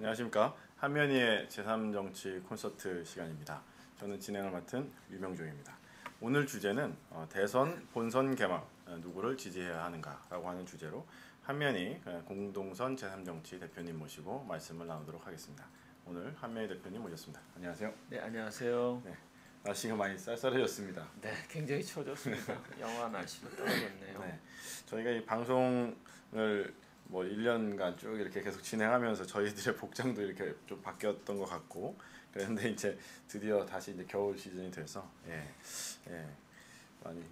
안녕하십니까. 한면희의 제3정치 콘서트 시간입니다. 저는 진행을 맡은 유명종입니다. 오늘 주제는 대선 본선 개막 누구를 지지해야 하는가라고 하는 주제로 한면희 공동선 제3정치 대표님 모시고 말씀을 나누도록 하겠습니다. 오늘 한면희 대표님 모셨습니다. 안녕하세요. 네, 안녕하세요. 네, 날씨가 많이 쌀쌀해졌습니다. 네, 굉장히 추워졌습니다. 영하 날씨로 떨어졌네요. 네, 저희가 이 방송을 1년간 쭉 이렇게 계속 진행하면서 저희들의 복장도 이렇게 좀 바뀌었던 것 같고 그런데 이제 드디어 다시 이제 겨울 시즌이 돼서 많이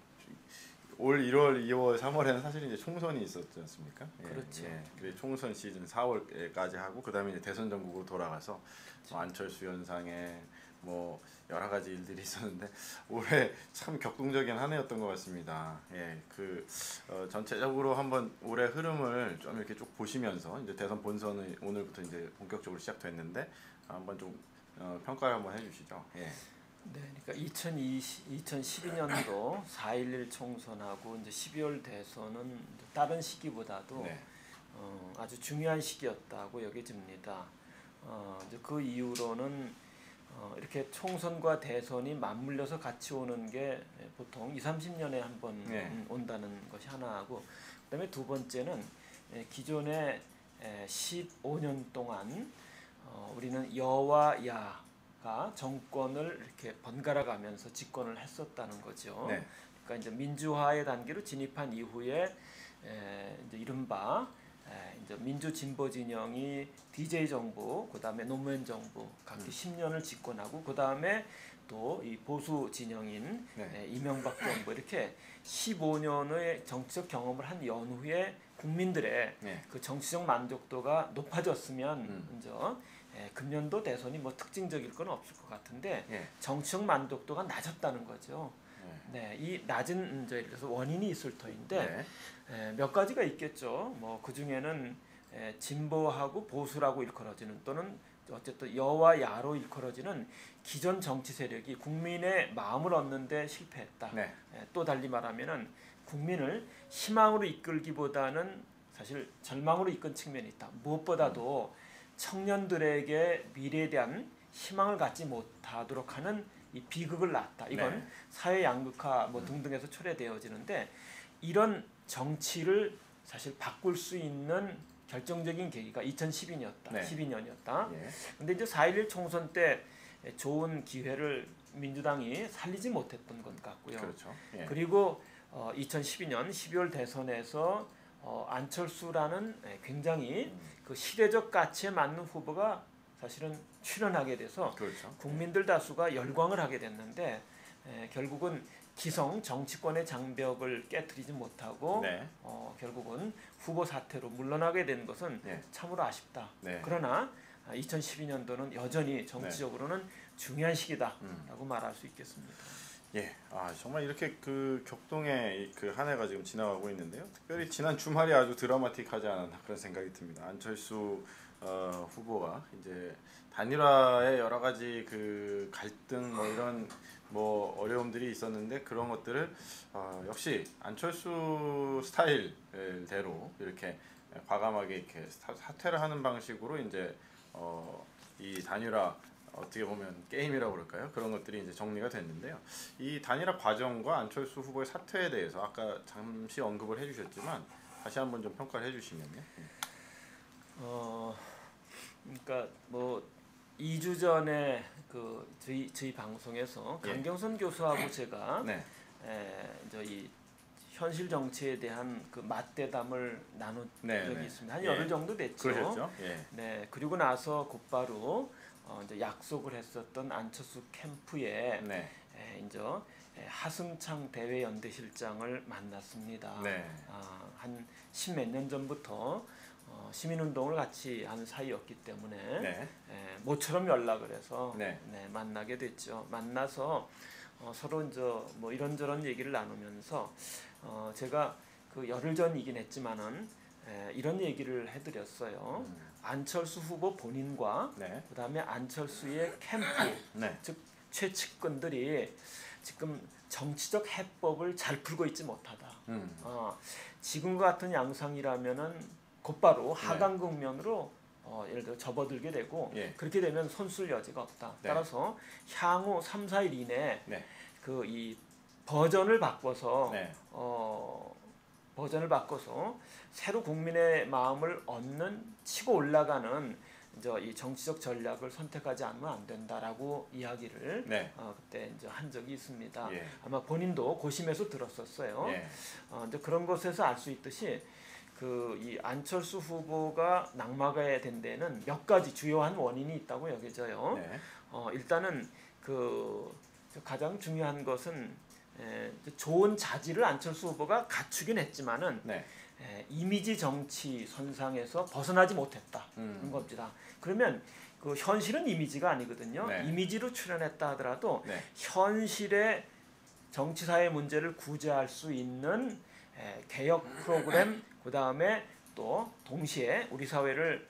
올 1월, 2월, 3월에는 사실 이제 총선이 있었지 않습니까? 그렇죠. 그리고 총선 시즌 4월까지 하고 그다음에 이제 대선 전국으로 돌아가서 그렇죠. 안철수 현상에 여러 가지 일들이 있었는데 올해 참 격동적인 한 해였던 것 같습니다. 전체적으로 한번 올해 흐름을 좀 이렇게 쭉 보시면서 이제 대선 본선이 오늘부터 이제 본격적으로 시작됐는데 한번 좀 평가를 한번 해주시죠. 네, 그러니까 2012년도 4.11 총선하고 이제 12월 대선은 다른 시기보다도 아주 중요한 시기였다고 여겨집니다. 이제 그 이후로는 이렇게 총선과 대선이 맞물려서 같이 오는 게 보통 20-30년에 한 번 온다는 것이 하나하고 그다음에 두 번째는 기존에 15년 동안 우리는 여와 야가 정권을 이렇게 번갈아 가면서 집권을 했었다는 거죠. 그러니까 이제 민주화의 단계로 진입한 이후에 이제 이른바 이제 민주 진보 진영이 DJ 정부, 그다음에 노무현 정부 각기 10년을 집권하고 그다음에 또 이 보수 진영인 이명박 정부 이렇게 15년의 정치적 경험을 한 연후에 국민들의 그 정치적 만족도가 높아졌으면 이제 금년도 대선이 특징적일 건 없을 것 같은데 정치적 만족도가 낮았다는 거죠. 이 낮은 예를 들어서 원인이 있을 터인데 몇 가지가 있겠죠. 그 중에는 진보하고 보수라고 일컬어지는 또는 어쨌든 여와 야로 일컬어지는 기존 정치 세력이 국민의 마음을 얻는데 실패했다. 또 달리 말하면은 국민을 희망으로 이끌기보다는 사실 절망으로 이끈 측면이 있다. 무엇보다도 청년들에게 미래에 대한 희망을 갖지 못하도록 하는 이 비극을 낳았다. 이건 사회 양극화 등등에서 초래되어지는데 이런 정치를 사실 바꿀 수 있는 결정적인 계기가 2012년이었다. 12년이었다. 근데 이제 4.11 총선 때 좋은 기회를 민주당이 살리지 못했던 것 같고요. 그렇죠. 그리고 2012년 12월 대선에서 안철수라는 굉장히 그 시대적 가치에 맞는 후보가 사실은 출연하게 돼서 국민들 다수가 열광을 하게 됐는데 결국은 기성 정치권의 장벽을 깨트리지 못하고 결국은 후보 사퇴로 물러나게 된 것은 참으로 아쉽다. 그러나 2012년도는 여전히 정치적으로는 중요한 시기다라고 말할 수 있겠습니다. 정말 이렇게 그 격동의 그 한 해가 지금 지나가고 있는데요. 특별히 지난 주말이 아주 드라마틱하지 않았나 그런 생각이 듭니다. 안철수 후보가 이제 단일화의 여러 가지 그 갈등 이런 어려움들이 있었는데 그런 것들을 역시 안철수 스타일대로 이렇게 과감하게 이렇게 사퇴를 하는 방식으로 이제 이 단일화 어떻게 보면 게임이라고 그럴까요? 그런 것들이 이제 정리가 됐는데요. 이 단일화 과정과 안철수 후보의 사퇴에 대해서 아까 잠시 언급을 해주셨지만 다시 한번 좀 평가를 해주시면요. 그러니까 2주 전에 그 저희 방송에서 강경선 교수하고 제가 이제 이 현실 정치에 대한 그 맞대담을 나눈 적이 있습니다. 한 열흘 정도 됐죠. 그러셨죠? 그리고 나서 곧바로 이제 약속을 했었던 안철수 캠프에 이제 하승창 대외연대실장을 만났습니다. 한 10몇 년 전부터 시민운동을 같이 하는 사이였기 때문에 모처럼 연락을 해서 만나게 됐죠. 만나서 서로 이제 이런저런 얘기를 나누면서 제가 그 열흘 전이긴 했지만은 이런 얘기를 해드렸어요. 안철수 후보 본인과 그다음에 안철수의 캠프 즉 최측근들이 지금 정치적 해법을 잘 풀고 있지 못하다. 지금과 같은 양상이라면은 곧바로 하강 국면으로 예를 들어 접어들게 되고 예. 그렇게 되면 손쓸 여지가 없다. 네. 따라서 향후 3, 4일 이내에 네. 그 이 버전을 바꿔서 네. 버전을 바꿔서 새로 국민의 마음을 얻는 치고 올라가는 이제 이 정치적 전략을 선택하지 않으면 안 된다라고 이야기를 네. 그때 이제 한 적이 있습니다. 예. 아마 본인도 고심해서 들었었어요. 예. 이제 그런 것에서 알 수 있듯이 그 이 안철수 후보가 낙마가 된 데는 몇 가지 주요한 원인이 있다고 여겨져요. 네. 일단은 그 가장 중요한 것은 좋은 자질을 안철수 후보가 갖추긴 했지만은 네. 이미지 정치 선상에서 벗어나지 못했다는 겁니다. 그러면 그 현실은 이미지가 아니거든요. 네. 이미지로 출연했다 하더라도 네. 현실의 정치사회 문제를 구제할 수 있는 개혁 프로그램, 그 다음에 또 동시에 우리 사회를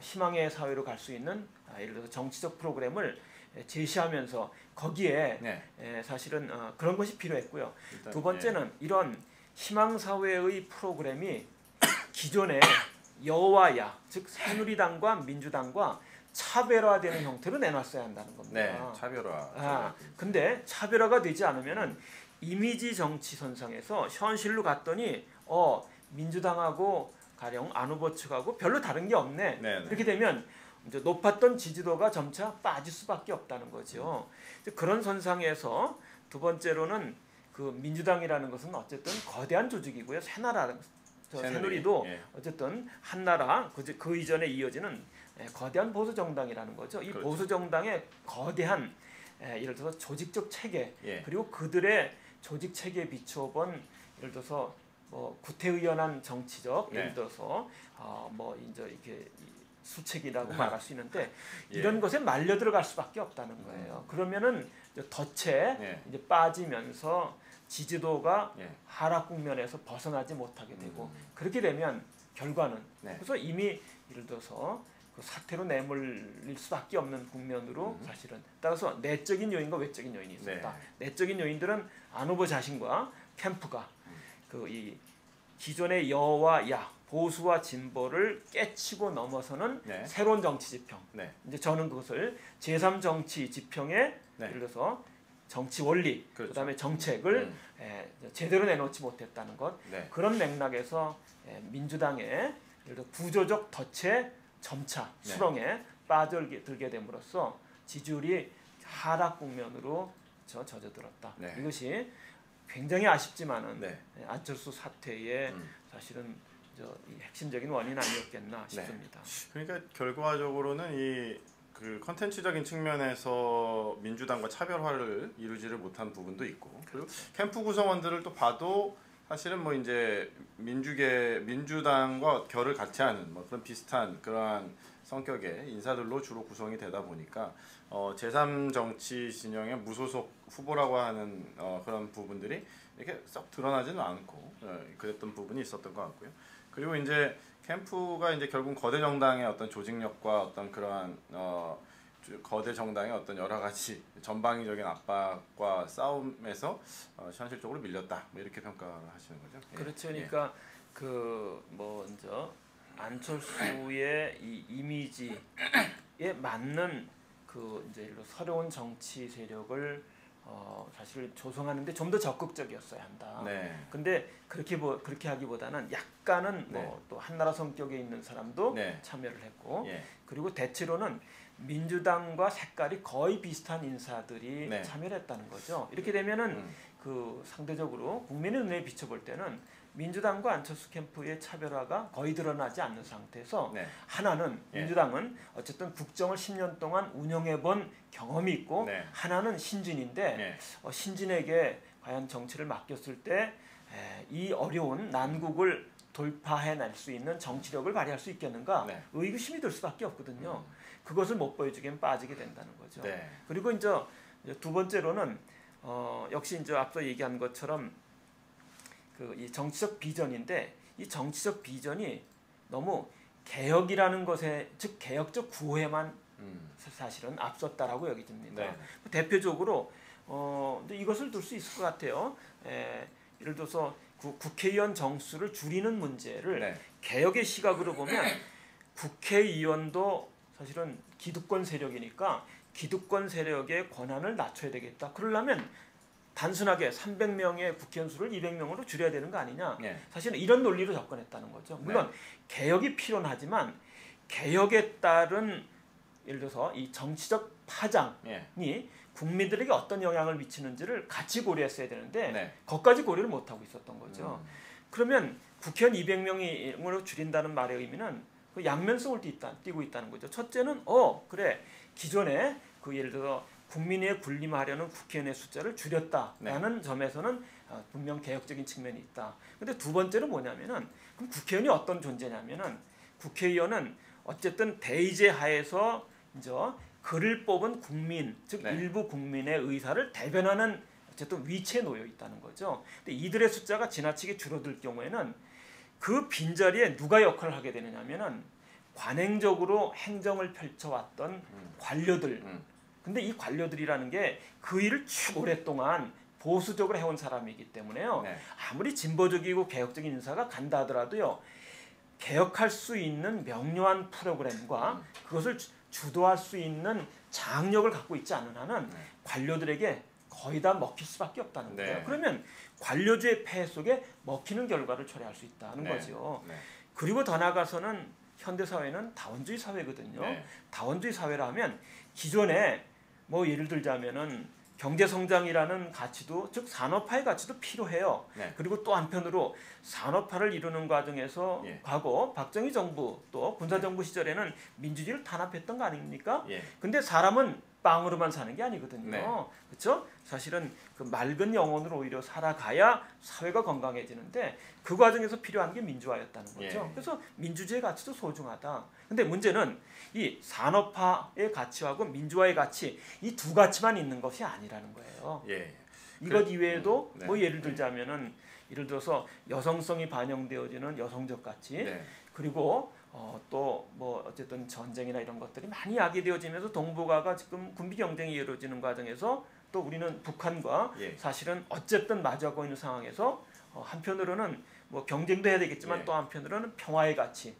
희망의 사회로 갈 수 있는 예를 들어서 정치적 프로그램을 제시하면서 거기에 네. 사실은 그런 것이 필요했고요. 일단, 두 번째는 이런 희망사회의 프로그램이 기존의 여와야, 즉 새누리당과 민주당과 차별화되는 형태로 내놨어야 한다는 겁니다. 네. 차별화. 근데 차별화가 되지 않으면은 이미지 정치 선상에서 현실로 갔더니 민주당하고 가령 안 후보 측하고 별로 다른 게 없네. 네네. 그렇게 되면 이제 높았던 지지도가 점차 빠질 수밖에 없다는 거죠. 그런 선상에서 두 번째로는 그 민주당이라는 것은 어쨌든 거대한 조직이고요. 새누리도 예. 어쨌든 한나라 그 이전에 이어지는 거대한 보수 정당이라는 거죠. 이 그렇죠. 보수 정당의 거대한 예를 들어서 조직적 체계 예. 그리고 그들의 조직 체계에 비추어본 예를 들어서 뭐 구태의연한 정치적 네. 예를 들어서 뭐 이제 이렇게 수책이라고 말할 수 있는데 예. 이런 것에 말려 들어갈 수밖에 없다는 거예요. 그러면은 덫에 예. 이제 빠지면서 지지도가 예. 하락 국면에서 벗어나지 못하게 되고 그렇게 되면 결과는 네. 그래서 이미 예를 들어서 그 사태로 내몰릴 수밖에 없는 국면으로 사실은 따라서 내적인 요인과 외적인 요인이 있었다. 네. 내적인 요인들은 안 후보 자신과 캠프가 그 이 기존의 여와 야 보수와 진보를 깨치고 넘어서는 네. 새로운 정치 지평. 네. 이제 저는 그것을 제3 정치 지평에 네. 예를 들어서 정치 원리, 그렇죠. 그다음에 정책을 제대로 내놓지 못했다는 것. 네. 그런 맥락에서 민주당의 예를 들어 구조적 덫에 점차 네. 수렁에 빠져들게 됨으로써 지지율이 하락 국면으로 젖어들었다. 네. 이것이 굉장히 아쉽지만은 네. 안철수 사태의 사실은 이 핵심적인 원인 아니었겠나 싶습니다. 그러니까 결과적으로는 이 그 컨텐츠적인 측면에서 민주당과 차별화를 이루지를 못한 부분도 있고 그리고 캠프 구성원들을 또 봐도 사실은 뭐 이제 민주당과 결을 같이 하는 뭐 그런 비슷한 그러한 성격의 인사들로 주로 구성이 되다 보니까 제3 정치 진영의 무소속 후보라고 하는 그런 부분들이 이렇게 썩 드러나지는 않고 그랬던 부분이 있었던 것 같고요. 그리고 이제 캠프가 이제 결국 거대 정당의 어떤 조직력과 어떤 그러한 거대 정당의 어떤 여러 가지 전방위적인 압박과 싸움에서 현실적으로 밀렸다. 뭐 이렇게 평가하시는 거죠. 그렇죠. 그러니까 그 먼저 안철수의 이 이미지에 맞는 그 이제 새로운 정치 세력을 사실 조성하는데 좀 더 적극적이었어야 한다. 네. 근데 그렇게 하기보다는 약간은 네. 뭐 또 한나라 성격에 있는 사람도 네. 참여를 했고 예. 그리고 대체로는 민주당과 색깔이 거의 비슷한 인사들이 네. 참여를 했다는 거죠. 이렇게 되면은 그 상대적으로 국민의 눈에 비춰볼 때는 민주당과 안철수 캠프의 차별화가 거의 드러나지 않는 상태에서 네. 하나는 예. 민주당은 어쨌든 국정을 10년 동안 운영해본 경험이 있고 네. 하나는 신진인데 예. 신진에게 과연 정치를 맡겼을 때 이 어려운 난국을 돌파해낼 수 있는 정치력을 발휘할 수 있겠는가 네. 의구심이 들 수밖에 없거든요. 그것을 못 보여주기엔 빠지게 된다는 거죠. 네. 그리고 이제 두 번째로는 역시 이제 앞서 얘기한 것처럼 그 이 정치적 비전인데 이 정치적 비전이 너무 개혁이라는 것에 즉 개혁적 구호에만 사실은 앞섰다라고 여겨집니다. 네. 대표적으로 이제 이것을 들 수 있을 것 같아요. 예를 들어서 국회의원 정수를 줄이는 문제를 네. 개혁의 시각으로 보면 국회의원도 사실은 기득권 세력이니까 기득권 세력의 권한을 낮춰야 되겠다. 그러려면 단순하게 300명의 국회의원 수를 200명으로 줄여야 되는 거 아니냐. 예. 사실은 이런 논리로 접근했다는 거죠. 물론 개혁이 필요는 하지만 개혁에 따른 예를 들어서 이 정치적 파장이 국민들에게 어떤 영향을 미치는지를 같이 고려했어야 되는데 그것까지 고려를 못하고 있었던 거죠. 그러면 국회의원 200명으로 줄인다는 말의 의미는 그 양면성을 띠고 있다는 거죠. 첫째는 그래 기존에 그 예를 들어 국민에 군림하려는 국회의원의 숫자를 줄였다라는 점에서는 분명 개혁적인 측면이 있다. 근데 두 번째는 뭐냐면은 그럼 국회의원이 어떤 존재냐면은 국회의원은 어쨌든 대의제 하에서 이제 그를 뽑은 국민, 즉 일부 국민의 의사를 대변하는 어쨌든 위치에 놓여 있다는 거죠. 근데 이들의 숫자가 지나치게 줄어들 경우에는 그 빈자리에 누가 역할을 하게 되느냐면은 관행적으로 행정을 펼쳐왔던 관료들. 근데 이 관료들이라는 게 그 일을 쭉 오랫동안 보수적으로 해온 사람이기 때문에요. 아무리 진보적이고 개혁적인 인사가 간다 하더라도요. 개혁할 수 있는 명료한 프로그램과 그것을 주도할 수 있는 장력을 갖고 있지 않은 한은 관료들에게 거의 다 먹힐 수밖에 없다는 거예요. 그러면 관료주의 폐해 속에 먹히는 결과를 초래할 수 있다는 거죠. 그리고 더 나아가서는 현대사회는 다원주의 사회거든요. 다원주의 사회라 하면 기존에 뭐 예를 들자면은 경제성장이라는 가치도 즉 산업화의 가치도 필요해요. 그리고 또 한편으로 산업화를 이루는 과정에서 과거 박정희 정부 또 군사정부 시절에는 민주주의를 탄압했던 거 아닙니까? 근데 사람은 빵으로만 사는 게 아니거든요. 그렇죠? 사실은 그 맑은 영혼으로 오히려 살아가야 사회가 건강해지는데 그 과정에서 필요한 게 민주화였다는 거죠. 그래서 민주주의 가치도 소중하다. 근데 문제는 이 산업화의 가치하고 민주화의 가치 이 두 가치만 있는 것이 아니라는 거예요. 이것 이외에도 뭐 예를 들자면은 예를 들어서 여성성이 반영되어지는 여성적 가치 그리고 또 뭐 어쨌든 전쟁이나 이런 것들이 많이 야기되어지면서 동북아가 지금 군비 경쟁이 이루어지는 과정에서 또 우리는 북한과 사실은 어쨌든 마주하고 있는 상황에서 한편으로는 뭐 경쟁도 해야 되겠지만 또 한편으로는 평화의 가치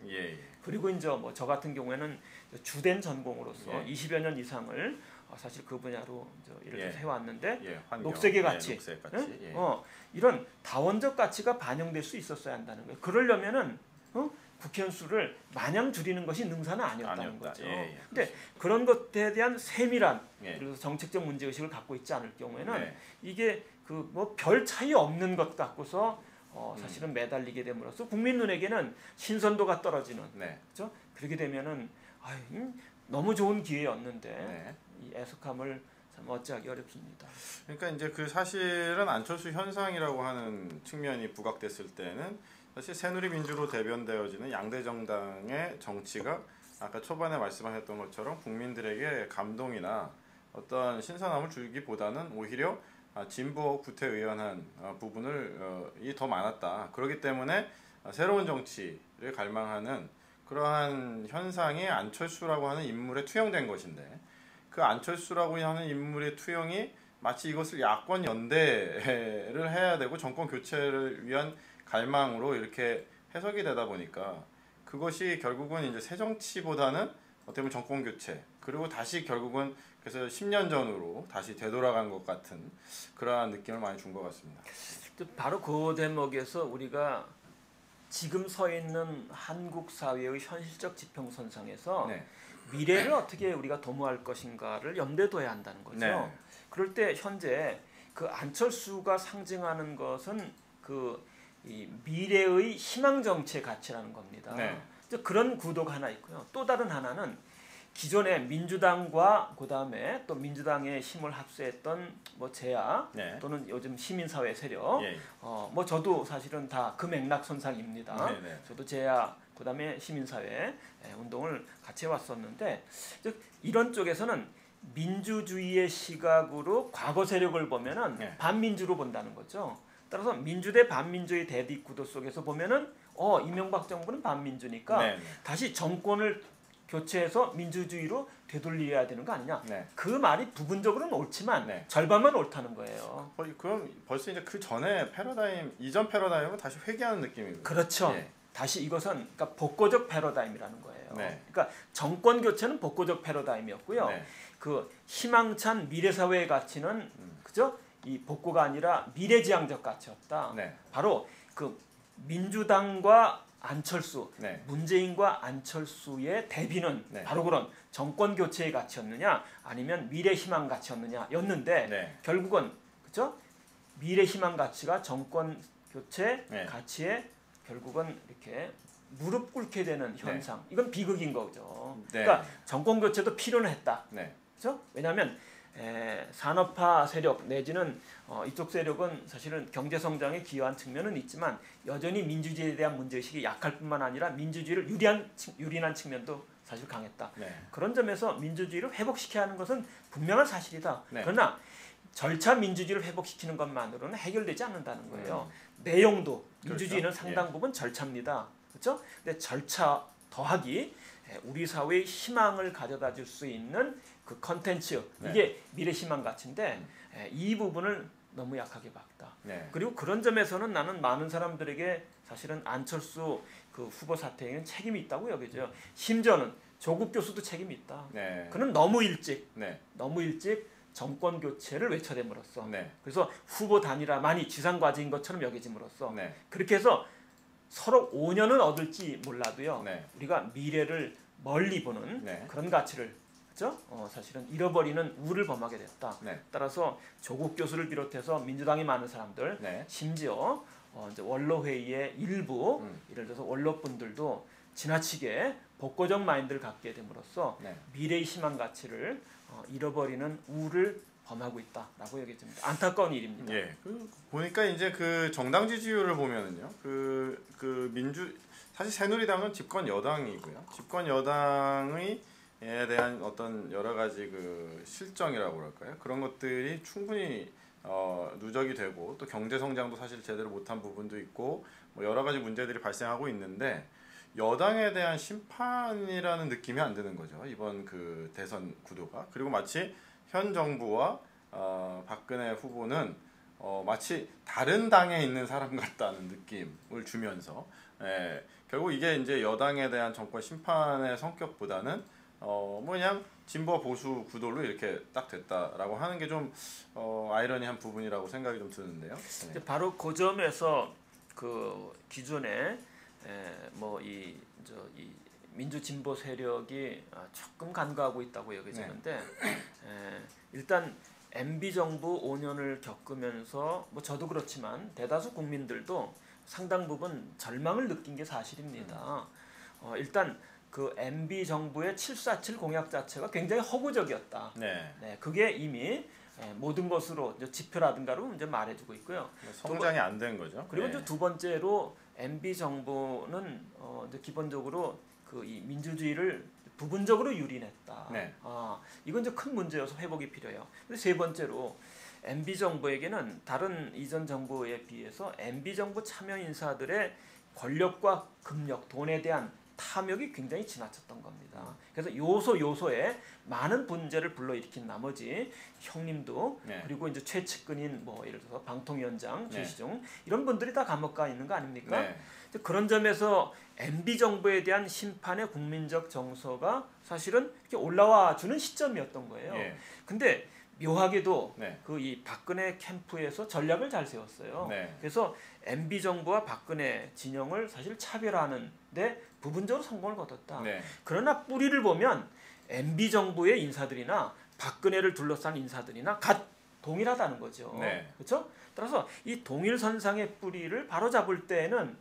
그리고 이제 뭐 저 같은 경우에는 주된 전공으로서 20여 년 이상을 사실 그 분야로 예를 들어서 해왔는데 녹색의 가치, 이런 다원적 가치가 반영될 수 있었어야 한다는 거예요. 그러려면은 국회의원 수를 마냥 줄이는 것이 능사는 아니었다는 거죠. 근데 그런 것에 대한 세밀한 그래서 정책적 문제의식을 갖고 있지 않을 경우에는 이게 그 뭐 별 차이 없는 것 같고서 사실은 매달리게 됨으로써 국민 눈에게는 신선도가 떨어지는 그렇죠? 그렇게 되면은 너무 좋은 기회였는데 이 애석함을 참 어찌하기 어렵습니다. 그러니까 이제 그 사실은 안철수 현상이라고 하는 측면이 부각됐을 때는 사실 새누리민주로 대변되어지는 양대 정당의 정치가 아까 초반에 말씀하셨던 것처럼 국민들에게 감동이나 어떤 신선함을 주기보다는 오히려 진보 구태의연한 부분이 더 많았다. 그렇기 때문에 새로운 정치를 갈망하는 그러한 현상이 안철수라고 하는 인물에 투영된 것인데 그 안철수라고 하는 인물의 투영이 마치 이것을 야권 연대를 해야 되고 정권 교체를 위한 갈망으로 이렇게 해석이 되다 보니까 그것이 결국은 이제 새 정치보다는 어떻게 보면 정권 교체 그리고 다시 결국은 그래서 10년 전으로 다시 되돌아간 것 같은 그러한 느낌을 많이 준 것 같습니다. 바로 그 대목에서 우리가 지금 서 있는 한국 사회의 현실적 지평선상에서 미래를 어떻게 우리가 도모할 것인가를 염두에 둬야 한다는 거죠. 그럴 때 현재 그 안철수가 상징하는 것은 이 미래의 희망 정치의 가치라는 겁니다. 그런 구도가 하나 있고요. 또 다른 하나는 기존에 민주당과 그다음에 또 민주당의 힘을 합세했던 뭐 제야 또는 요즘 시민사회 세력 뭐 저도 사실은 다 그 맥락 선상입니다. 저도 제야 그다음에 시민사회 운동을 같이 해왔었는데 즉 이런 쪽에서는 민주주의의 시각으로 과거 세력을 보면은 반민주로 본다는 거죠. 따라서 민주 대 반민주의 대립 구도 속에서 보면은 이명박 정부는 반민주니까 다시 정권을 교체해서 민주주의로 되돌려야 되는 거 아니냐. 그 말이 부분적으로는 옳지만 절반만 옳다는 거예요. 그럼 벌써 이제 그 전에 패러다임 이전 패러다임을 다시 회귀하는 느낌이거든요. 그렇죠. 다시 이것은 그러니까 복고적 패러다임이라는 거예요. 네. 그러니까 정권 교체는 복고적 패러다임이었고요. 네. 그 희망찬 미래사회의 가치는 그죠? 이 복고가 아니라 미래지향적 가치였다. 네. 바로 그 민주당과 안철수, 네. 문재인과 안철수의 대비는 네. 바로 그런 정권 교체의 가치였느냐 아니면 미래 희망 가치였느냐였는데 네. 결국은 그죠? 미래 희망 가치가 정권 교체 네. 가치에 결국은 이렇게 무릎 꿇게 되는 현상. 이건 비극인 거죠. 네. 그러니까 정권 교체도 필요는 했다. 네. 그렇죠? 왜냐하면 산업화 세력 내지는 이쪽 세력은 사실은 경제 성장에 기여한 측면은 있지만 여전히 민주주의에 대한 문제의식이 약할 뿐만 아니라 민주주의를 유린한 측면도 사실 강했다. 네. 그런 점에서 민주주의를 회복시켜야 하는 것은 분명한 사실이다. 네. 그러나 절차 민주주의를 회복시키는 것만으로는 해결되지 않는다는 거예요. 내용도 민주주의는 그렇죠. 상당 부분 절차입니다. 그렇죠? 근데 절차 더하기 우리 사회의 희망을 가져다 줄 수 있는 그 컨텐츠 네. 이게 미래 희망 가치인데 이 부분을 너무 약하게 봤다. 네. 그리고 그런 점에서는 나는 많은 사람들에게 사실은 안철수 그 후보 사태에는 책임이 있다고 여겨져요. 심지어는 조국 교수도 책임이 있다. 네. 그는 너무 일찍 정권 교체를 외쳐댐으로써 네. 그래서 후보 단일화만이 지상 과제인 것처럼 여겨짐으로써 네. 그렇게 해서 서로 5년은 얻을지 몰라도요. 네. 우리가 미래를 멀리 보는 네. 그런 가치를 그죠? 사실은 잃어버리는 우를 범하게 됐다. 네. 따라서 조국 교수를 비롯해서 민주당의 많은 사람들, 네. 심지어 이제 원로 회의의 일부, 예를 들어서 원로분들도 지나치게 복고적 마인드를 갖게 됨으로써 네. 미래의 희망 가치를 잃어버리는 우를 범하고 있다라고 여겨집니다. 안타까운 일입니다. 예. 보니까 이제 그 정당 지지율을 보면은요. 사실 새누리당은 집권 여당이고요. 집권 여당의 에 대한 어떤 여러 가지 그 실정이라고 그럴까요? 그런 것들이 충분히 누적이 되고 또 경제 성장도 사실 제대로 못한 부분도 있고 뭐 여러 가지 문제들이 발생하고 있는데 여당에 대한 심판이라는 느낌이 안 드는 거죠. 이번 그 대선 구도가. 그리고 마치 현 정부와 박근혜 후보는 마치 다른 당에 있는 사람 같다는 느낌을 주면서 결국 이게 이제 여당에 대한 정권 심판의 성격보다는 그냥 진보 보수 구도로 이렇게 딱 됐다라고 하는 게 좀 아이러니한 부분이라고 생각이 좀 드는데요. 네. 바로 그 점에서 그 기존에 이 민주 진보 세력이 조금 간과하고 있다고 여겨지는데 일단 MB 정부 5년을 겪으면서 뭐 저도 그렇지만 대다수 국민들도 상당 부분 절망을 느낀 게 사실입니다. 일단 그 MB 정부의 747 공약 자체가 굉장히 허구적이었다. 네. 그게 이미 모든 것으로 지표라든가로 이제 말해주고 있고요. 성장이 안 된 거죠. 그리고 이제 두 번째로 MB 정부는 이제 기본적으로 그 이 민주주의를 부분적으로 유린했다. 네. 이건 이제 큰 문제여서 회복이 필요해요. 근데 세 번째로 MB 정부에게는 다른 이전 정부에 비해서 MB 정부 참여 인사들의 권력과 금력, 돈에 대한 탐욕이 굉장히 지나쳤던 겁니다. 그래서 요소에 많은 분쟁을 불러일으킨 나머지 형님도 그리고 이제 최측근인 뭐 예를 들어서 방통위원장 최시중 이런 분들이 다 감옥 가 있는 거 아닙니까? 네. 그런 점에서 MB 정부에 대한 심판의 국민적 정서가 사실은 이렇게 올라와 주는 시점이었던 거예요. 근데 묘하게도 그 이 박근혜 캠프에서 전략을 잘 세웠어요. 그래서 MB 정부와 박근혜 진영을 사실 차별하는데 부분적으로 성공을 거뒀다. 그러나 뿌리를 보면 MB 정부의 인사들이나 박근혜를 둘러싼 인사들이나 동일하다는 거죠. 그렇죠? 따라서 이 동일선상의 뿌리를 바로잡을 때에는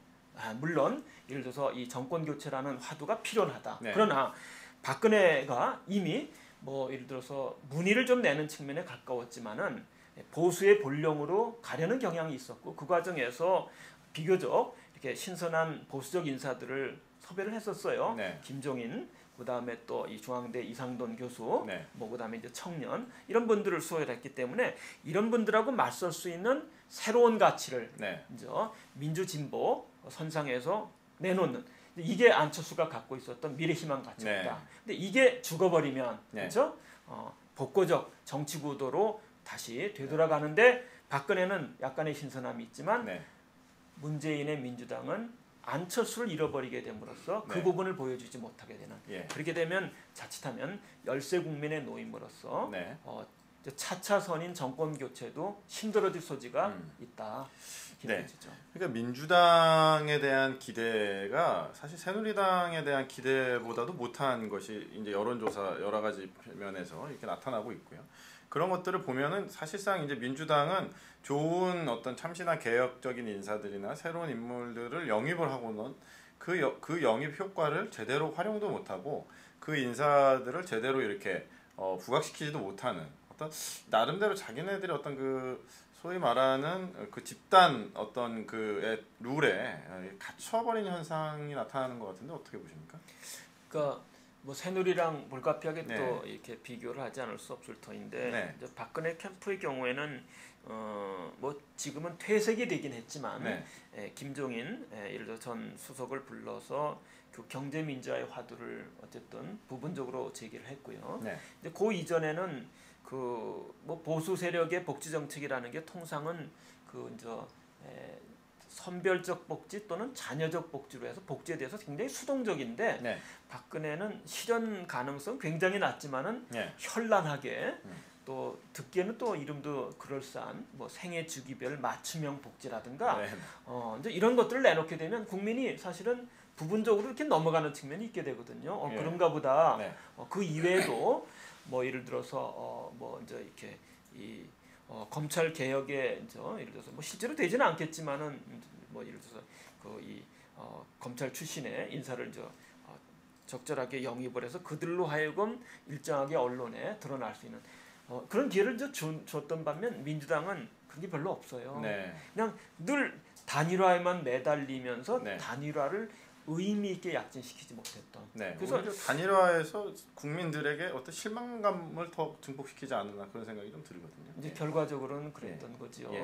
물론 예를 들어서 이 정권 교체라는 화두가 필요하다. 그러나 박근혜가 이미 뭐 예를 들어서 문의를 좀 내는 측면에 가까웠지만은 보수의 본령으로 가려는 경향이 있었고 그 과정에서 비교적 이렇게 신선한 보수적 인사들을 섭외를 했었어요. 김종인, 그다음에 또 이 중앙대 이상돈 교수, 뭐 그다음에 이제 청년 이런 분들을 수혈을 했기 때문에 이런 분들하고 맞설 수 있는 새로운 가치를 이제 민주 진보 선상에서 내놓는 이게 안철수가 갖고 있었던 미래희망 가치였다. 근데 이게 죽어버리면 그렇죠? 복고적 정치 구도로 다시 되돌아가는데 박근혜는 약간의 신선함이 있지만 문재인의 민주당은 안철수를 잃어버리게 됨으로써 그 네. 부분을 보여주지 못하게 되는 예. 그렇게 되면 자칫하면 열세 국민의 노임으로써 네. 차차선인 정권 교체도 힘들어질 소지가 있다. 네. 죠 그러니까 민주당에 대한 기대가 사실 새누리당에 대한 기대보다도 못한 것이 이제 여론조사 여러 가지 면에서 이렇게 나타나고 있고요. 그런 것들을 보면은 사실상 이제 민주당은 좋은 어떤 참신한 개혁적인 인사들이나 새로운 인물들을 영입을 하고는 그 영입 효과를 제대로 활용도 못하고 그 인사들을 제대로 이렇게 부각시키지도 못하는 어떤 나름대로 자기네들의 어떤 그 소위 말하는 그 집단 어떤 그의 룰에 갇혀버린 현상이 나타나는 것 같은데 어떻게 보십니까? 그러니까 뭐 새누리랑 불가피하게 네. 또 이렇게 비교를 하지 않을 수 없을 터인데 네. 이제 박근혜 캠프의 경우에는 뭐 지금은 퇴색이 되긴 했지만 네. 김종인 예를 들어 전 수석을 불러서 그 경제민주화의 화두를 어쨌든 부분적으로 제기를 했고요. 네. 이제 그 이전에는 그 뭐 보수 세력의 복지 정책이라는 게 통상은 그 이제 선별적 복지 또는 자녀적 복지로 해서 복지에 대해서 굉장히 수동적인데 네. 박근혜는 실현 가능성 굉장히 낮지만은 네. 현란하게 또 듣기에는 또 이름도 그럴싸한 뭐 생애 주기별 맞춤형 복지라든가 네. 이제 이런 것들을 내놓게 되면 국민이 사실은 부분적으로 이렇게 넘어가는 측면이 있게 되거든요. 예. 그런가 보다. 네. 그 이외에도 뭐 예를 들어서 뭐 이제 이렇게 이 검찰 개혁에 이제 예를 들어서 뭐 실제로 되지는 않겠지만은 뭐 예를 들어서 그 이 검찰 출신의 인사를 이제 적절하게 영입을 해서 그들로 하여금 일정하게 언론에 드러날 수 있는 그런 기회를 이제 줬던 반면 민주당은 그런 게 별로 없어요. 네. 그냥 늘 단일화에만 매달리면서 네. 단일화를 의미 있게 약진시키지 못했던. 네. 그래서 오히려 단일화에서 국민들에게 어떤 실망감을 더 증폭시키지 않았나 그런 생각이 좀 들거든요. 이제 예. 결과적으로는 그랬던 거죠. 예.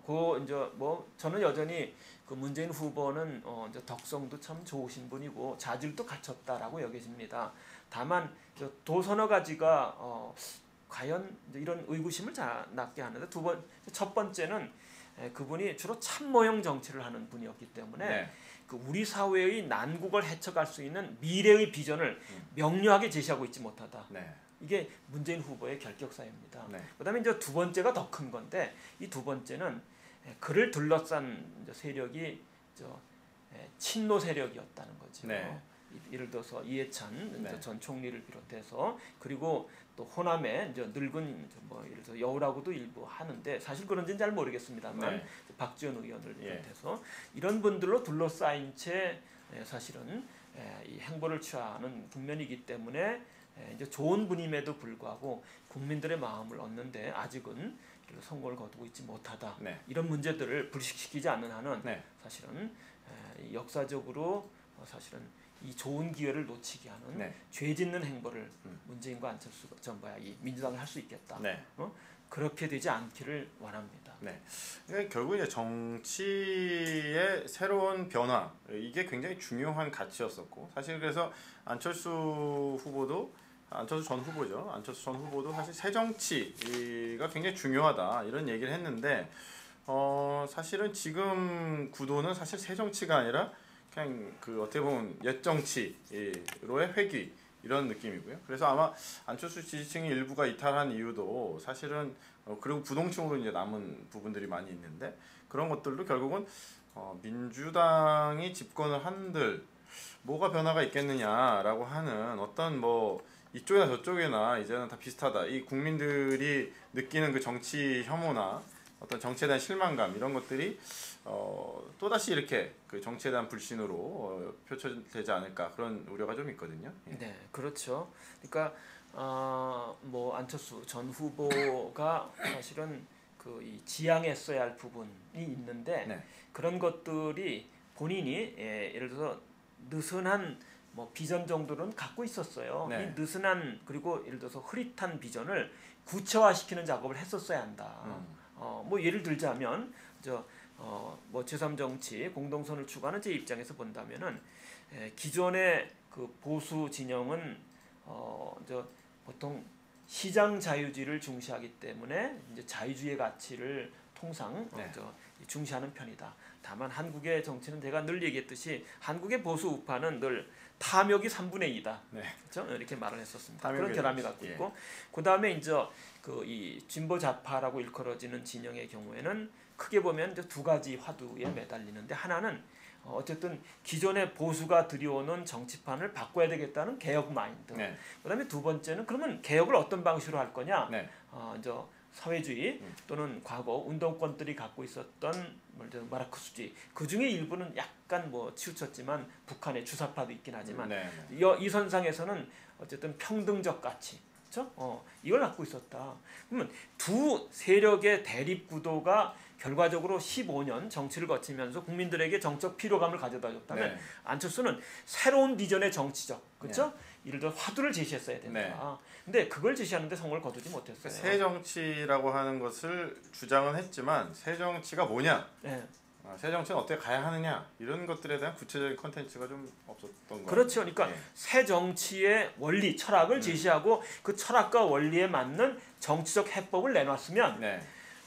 그 이제 뭐 저는 여전히 그 문재인 후보는 이제 덕성도 참 좋으신 분이고 자질도 갖췄다라고 여겨집니다. 다만 도서너 가지가 과연 이제 이런 의구심을 낳게 하는데 첫 번째는 그분이 주로 참모형 정치를 하는 분이었기 때문에 네. 그 우리 사회의 난국을 헤쳐갈 수 있는 미래의 비전을 명료하게 제시하고 있지 못하다. 네. 이게 문재인 후보의 결격사입니다. 네. 그다음에 이제 두 번째가 더 큰 건데 이 두 번째는 그를 둘러싼 세력이 친노 세력이었다는 거죠. 네. 예를 들어서 이해찬 네. 전 총리를 비롯해서 그리고 또 호남에 이제 늙은 뭐 예를 들어서 여우라고도 일부 하는데 사실 그런지는 잘 모르겠습니다만 네. 박지원 의원을 예. 비롯해서 이런 분들로 둘러싸인 채 사실은 이 행보를 취하는 국면이기 때문에 이제 좋은 분임에도 불구하고 국민들의 마음을 얻는데 아직은 성공을 거두고 있지 못하다. 네. 이런 문제들을 불식시키지 않는 한은 네. 사실은 역사적으로 사실은 이 좋은 기회를 놓치게 하는 네. 죄 짓는 행보를 문재인과 안철수가 이 민주당을 할 수 있겠다. 네. 그렇게 되지 않기를 원합니다. 네. 그러니까 결국 이제 정치의 새로운 변화 이게 굉장히 중요한 가치였었고 사실 그래서 안철수 전 후보도 사실 새 정치가 굉장히 중요하다 이런 얘기를 했는데 사실은 지금 구도는 사실 새 정치가 아니라 그냥 그 어떻게 보면 옛 정치로의 회귀 이런 느낌이고요. 그래서 아마 안철수 지지층의 일부가 이탈한 이유도 사실은 그리고 부동층으로 이제 남은 부분들이 많이 있는데 그런 것들도 결국은 민주당이 집권을 한들 뭐가 변화가 있겠느냐라고 하는 어떤 뭐 이쪽이나 저쪽이나 이제는 다 비슷하다. 이 국민들이 느끼는 그 정치 혐오나 어떤 정치에 대한 실망감 이런 것들이 또다시 이렇게 그 정치에 대한 불신으로 표출되지 않을까 그런 우려가 좀 있거든요. 예. 네, 그렇죠. 그러니까 뭐 안철수 전 후보가 사실은 그 이 지향했어야 할 부분이 있는데 네. 그런 것들이 본인이 예를 들어서 느슨한 뭐 비전 정도는 갖고 있었어요. 네. 이 느슨한 그리고 예를 들어서 흐릿한 비전을 구체화시키는 작업을 했었어야 한다. 뭐 예를 들자면 뭐 제3정치 공동선을 추구하는 제 입장에서 본다면은 기존의 그 보수 진영은 보통 시장 자유주의를 중시하기 때문에 이제 자유주의 가치를 통상 네. 중시하는 편이다. 다만 한국의 정치는 제가 늘 얘기했듯이 한국의 보수 우파는 늘 탐욕이 3분의 2다. 네. 그렇죠? 이렇게 말을 했었습니다. 탐욕이 그런 결함이 갖고 예. 있고 그다음에 이제 그 이 진보 좌파라고 일컬어지는 진영의 경우에는 크게 보면 이제 두 가지 화두에 매달리는데 하나는 어쨌든 기존의 보수가 들여오는 정치판을 바꿔야 되겠다는 개혁 마인드. 네. 그다음에 두 번째는 그러면 개혁을 어떤 방식으로 할 거냐? 네. 이제 사회주의 또는 과거 운동권들이 갖고 있었던 마르크스주의 그 중에 일부는 약간 뭐 치우쳤지만 북한의 주사파도 있긴 하지만 네. 이 선상에서는 어쨌든 평등적 가치, 그렇죠? 이걸 갖고 있었다. 그러면 두 세력의 대립 구도가 결과적으로 15년 정치를 거치면서 국민들에게 정적 피로감을 가져다 줬다면 네. 안철수는 새로운 비전의 정치적, 그렇죠? 이를 들어 화두를 제시했어야 된다. 네. 근데 그걸 제시하는데 성을 거두지 못했어요. 새 정치라고 하는 것을 주장은 했지만 새 정치가 뭐냐? 네. 새 정치는 어떻게 가야 하느냐? 이런 것들에 대한 구체적인 컨텐츠가 좀 없었던 거예요. 그렇죠. 그러니까 새 정치의 원리, 철학을 제시하고 그 철학과 원리에 맞는 정치적 해법을 내놨으면 네.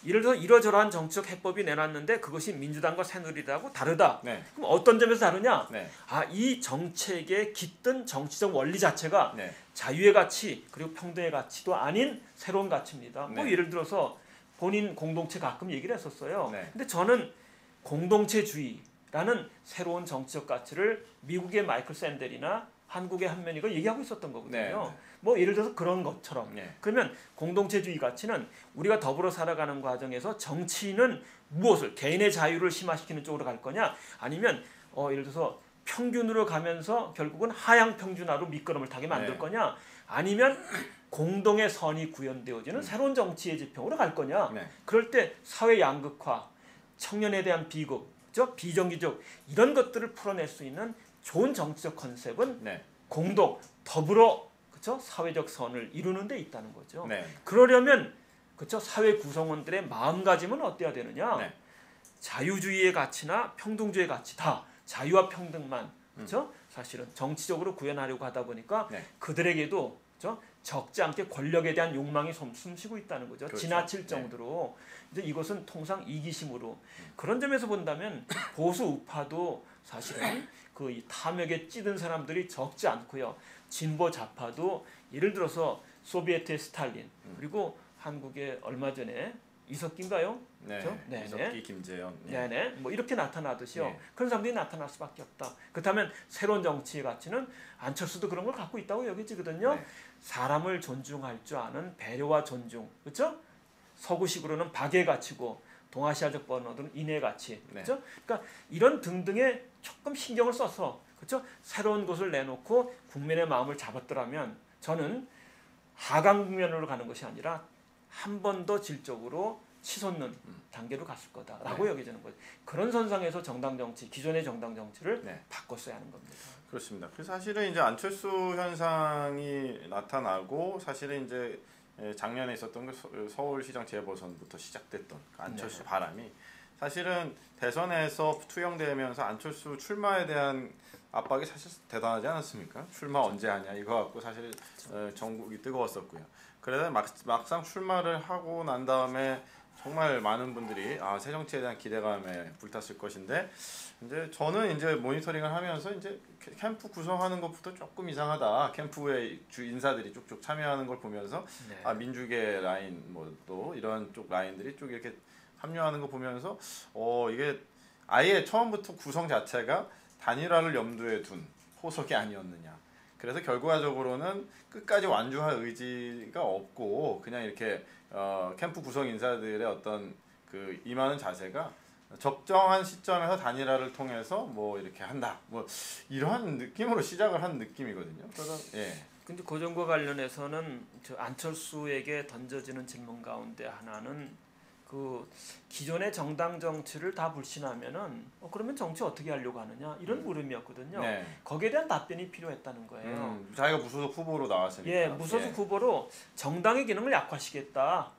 예를 들어 이러저러한 정치적 해법이 내놨는데 그것이 민주당과 새누리당하고 다르다. 네. 그럼 어떤 점에서 다르냐? 네. 이 정책에 깃든 정치적 원리 자체가 네. 자유의 자유의 가치 그리고 평등의 가치도 아닌 새로운 가치입니다. 뭐 네. 예를 들어서 본인 공동체 가끔 얘기를 했었어요. 네. 근데 저는 공동체주의라는 새로운 정치적 가치를 미국의 마이클 샌델이나 한국의 한면이가 얘기하고 있었던 거거든요. 네. 뭐 예를 들어서 그런 것처럼 네. 그러면 공동체주의 가치는 우리가 더불어 살아가는 과정에서 정치인은 무엇을 개인의 자유를 심화시키는 쪽으로 갈 거냐 아니면 예를 들어서 평균으로 가면서 결국은 하향 평준화로 미끄럼을 타게 만들 네. 거냐 아니면 공동의 선이 구현되어지는 새로운 정치의 지평으로 갈 거냐. 네. 그럴 때 사회 양극화, 청년에 대한 비극, 비정규적 이런 것들을 풀어낼 수 있는 좋은 정치적 컨셉은 네. 공동, 더불어 그렇죠? 사회적 선을 이루는 데 있다는 거죠. 네. 그러려면 그렇죠? 사회 구성원들의 마음가짐은 어때야 되느냐? 네. 자유주의의 가치나 평등주의의 가치 다 자유와 평등만 그렇죠? 사실은 정치적으로 구현하려고 하다 보니까 네. 그들에게도 그렇죠? 적지 않게 권력에 대한 욕망이 숨쉬고 있다는 거죠. 그렇죠. 지나칠 정도로 이제 이것은 통상 이기심으로 그런 점에서 본다면 보수 우파도 사실은 그 이 탐욕에 찌든 사람들이 적지 않고요. 진보 좌파도 예를 들어서 소비에트의 스탈린 그리고 한국의 얼마 전에 이석기인가요? 네. 그렇죠? 네네. 이석기, 김재현. 네네. 뭐 이렇게 나타나듯이요. 네. 그런 사람들이 나타날 수밖에 없다. 그렇다면 새로운 정치의 가치는 안철수도 그런 걸 갖고 있다고 여겨지거든요. 네. 사람을 존중할 줄 아는 배려와 존중, 그렇죠? 서구식으로는 박의 가치고 동아시아적 번호들은 인의 가치, 그렇죠? 그러니까 이런 등등의 조금 신경을 써서 그렇죠? 새로운 것을 내놓고 국민의 마음을 잡았더라면 저는 하강 국면으로 가는 것이 아니라 한 번 더 질적으로 치솟는 단계로 갔을 거다라고 여겨지는 거죠. 그런 선상에서 정당 정치, 기존의 정당 정치를 바꿨어야 하는 겁니다. 그렇습니다. 그 사실은 이제 안철수 현상이 나타나고 사실은 이제 작년에 있었던 그 서울시장 재보선부터 시작됐던 그 안철수 바람이 사실은 대선에서 투영되면서 안철수 출마에 대한 압박이 사실 대단하지 않았습니까? 출마 언제 하냐 이거 갖고 사실 전국이 뜨거웠었고요. 그래서 막상 출마를 하고 난 다음에 정말 많은 분들이 새 정치에 대한 기대감에 불탔을 것인데 이제 저는 이제 모니터링을 하면서 이제 캠프 구성하는 것부터 조금 이상하다. 캠프의 주 인사들이 쭉쭉 참여하는 걸 보면서 민주계 라인 뭐 또 이런 쪽 라인들이 쭉 이렇게 합류하는 거 보면서 이게 아예 처음부터 구성 자체가 단일화를 염두에 둔 호석이 아니었느냐. 그래서 결과적으로는 끝까지 완주할 의지가 없고 그냥 이렇게 캠프 구성 인사들의 어떤 그 임하는 자세가 적정한 시점에서 단일화를 통해서 뭐 이렇게 한다. 뭐 이러한 느낌으로 시작을 한 느낌이거든요. 그래서 근데 그 점과 관련해서는 저 안철수에게 던져지는 질문 가운데 하나는 그 기존의 정당 정치를 다 불신하면은 그러면 정치 어떻게 하려고 하느냐 이런 물음이었거든요. 거기에 대한 답변이 필요했다는 거예요. 자기가 무소속 후보로 나왔으니까. 무소속 후보로 정당의 기능을 약화시켰다.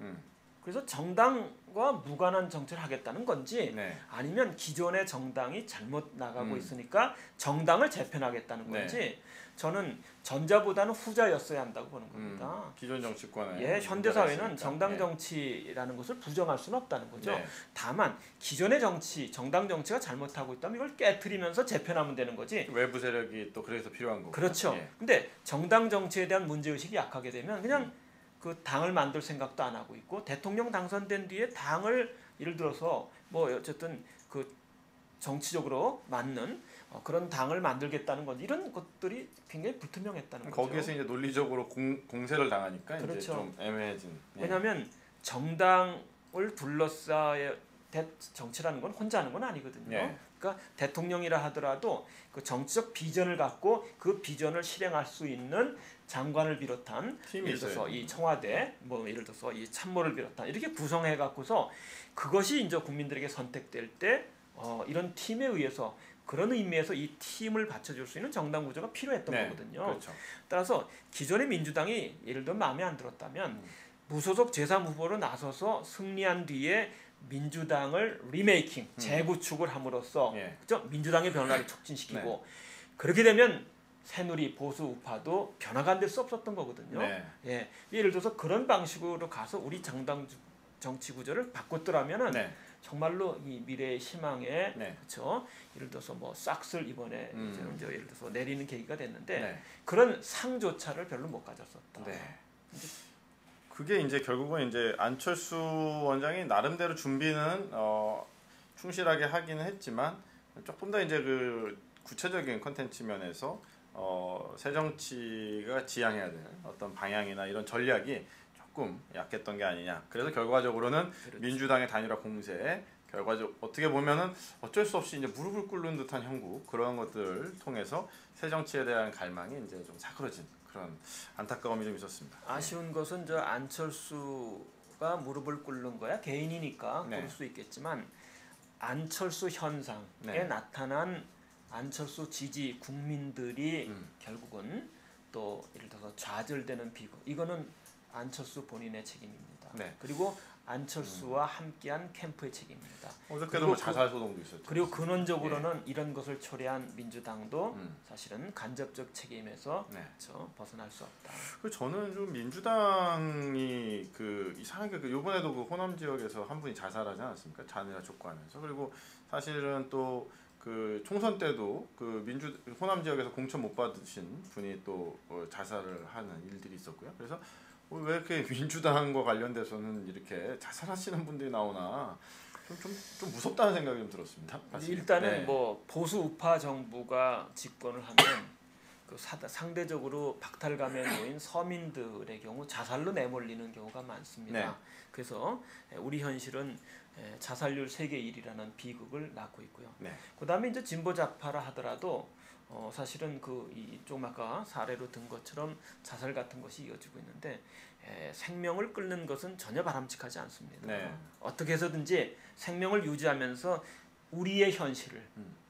그래서 정당과 무관한 정치를 하겠다는 건지 네. 아니면 기존의 정당이 잘못 나가고 있으니까 정당을 재편하겠다는 건지 저는 전자보다는 후자였어야 한다고 보는 겁니다. 기존 정치권에 예, 현대 사회는 정당 정치라는 것을 부정할 수는 없다는 거죠. 네. 다만 기존의 정치, 정당 정치가 잘못하고 있다면 이걸 깨트리면서 재편하면 되는 거지. 외부 세력이 또 그래서 필요한 거고. 그렇죠. 예. 근데 정당 정치에 대한 문제 의식이 약하게 되면 그냥 그 당을 만들 생각도 안 하고 있고 대통령 당선된 뒤에 당을 예를 들어서 뭐 어쨌든 그 정치적으로 맞는 그런 당을 만들겠다는 건 이런 것들이 굉장히 불투명했다는 거죠. 거기에서 이제 논리적으로 공세를 당하니까 그렇죠. 이제 좀 애매해진. 예. 왜냐하면 정당을 둘러싸여 정치라는 건 혼자 하는 건 아니거든요. 예. 그러니까 대통령이라 하더라도 그 정치적 비전을 갖고 그 비전을 실행할 수 있는 장관을 비롯한 팀이 예를 들어서 있어요. 이 청와대 뭐 예를 들어서 이 참모를 비롯한 이렇게 구성해 갖고서 그것이 이제 국민들에게 선택될 때 이런 팀에 의해서 그런 의미에서 이 팀을 받쳐줄 수 있는 정당 구조가 필요했던 네, 거거든요. 그렇죠. 따라서 기존의 민주당이 예를 들어 마음에 안 들었다면 무소속 제3 후보로 나서서 승리한 뒤에 민주당을 리메이킹, 재구축을 함으로써 예. 그죠? 민주당의 변화를 촉진시키고 그렇게 되면 새누리 보수 우파도 변화가 안 될 수 없었던 거거든요. 네. 예, 예를 들어서 그런 방식으로 가서 우리 정당 정치 구조를 바꿨더라면은 네. 정말로 이 미래의 희망에 네. 그렇죠. 예를 들어서 뭐 싹스를 이번에 이제는 이제 예를 들어서 내리는 계기가 됐는데 네. 그런 상조차를 별로 못 가졌었다. 네. 그게 이제 결국은 이제 안철수 원장이 나름대로 준비는 충실하게 하기는 했지만 조금 더 이제 그 구체적인 컨텐츠 면에서 새정치가 지향해야 되는 어떤 방향이나 이런 전략이 조금 약했던 게 아니냐. 그래서 결과적으로는 그렇죠. 민주당의 단일화 공세에 결과적 어떻게 보면은 어쩔 수 없이 이제 무릎을 꿇는 듯한 형국 그런 것들을 통해서 새정치에 대한 갈망이 이제 좀 사그러진 그런 안타까움이 좀 있었습니다. 아쉬운 것은 저 안철수가 무릎을 꿇는 거야 개인이니까 네. 그럴 수 있겠지만 안철수 현상에 네. 나타난 안철수 지지 국민들이 결국은 또 예를 들어서 좌절되는 비극 이거는 안철수 본인의 책임입니다. 네. 그리고 안철수와 함께한 캠프의 책임입니다. 어저께도 뭐 자살 소동도 있었죠. 그리고 근원적으로는 이런 것을 초래한 민주당도 음. 사실은 간접적 책임에서 네. 그렇죠, 벗어날 수 없다. 저는 좀 민주당이 그 이상하게 그 이번에도 그 호남 지역에서 한 분이 자살하지 않았습니까? 잔해라 촉구하면서. 그리고 사실은 또 그 총선 때도 그 호남 지역에서 공천 못 받으신 분이 또 자살을 하는 일들이 있었고요. 그래서 왜 이렇게 민주당과 관련돼서는 이렇게 자살하시는 분들이 나오나 좀 무섭다는 생각이 좀 들었습니다. 사실. 일단은 네. 뭐 보수 우파 정부가 집권을 하면 그 상대적으로 박탈감에 놓인 서민들의 경우 자살로 내몰리는 경우가 많습니다. 네. 그래서 우리 현실은 자살률 세계 1위라는 비극을 낳고 있고요. 네. 그다음에 이제 진보 좌파라 하더라도 사실은 좀 아까 사례로 든 것처럼 자살 같은 것이 이어지고 있는데 생명을 끊는 것은 전혀 바람직하지 않습니다. 네. 어떻게 해서든지 생명을 유지하면서 우리의 현실을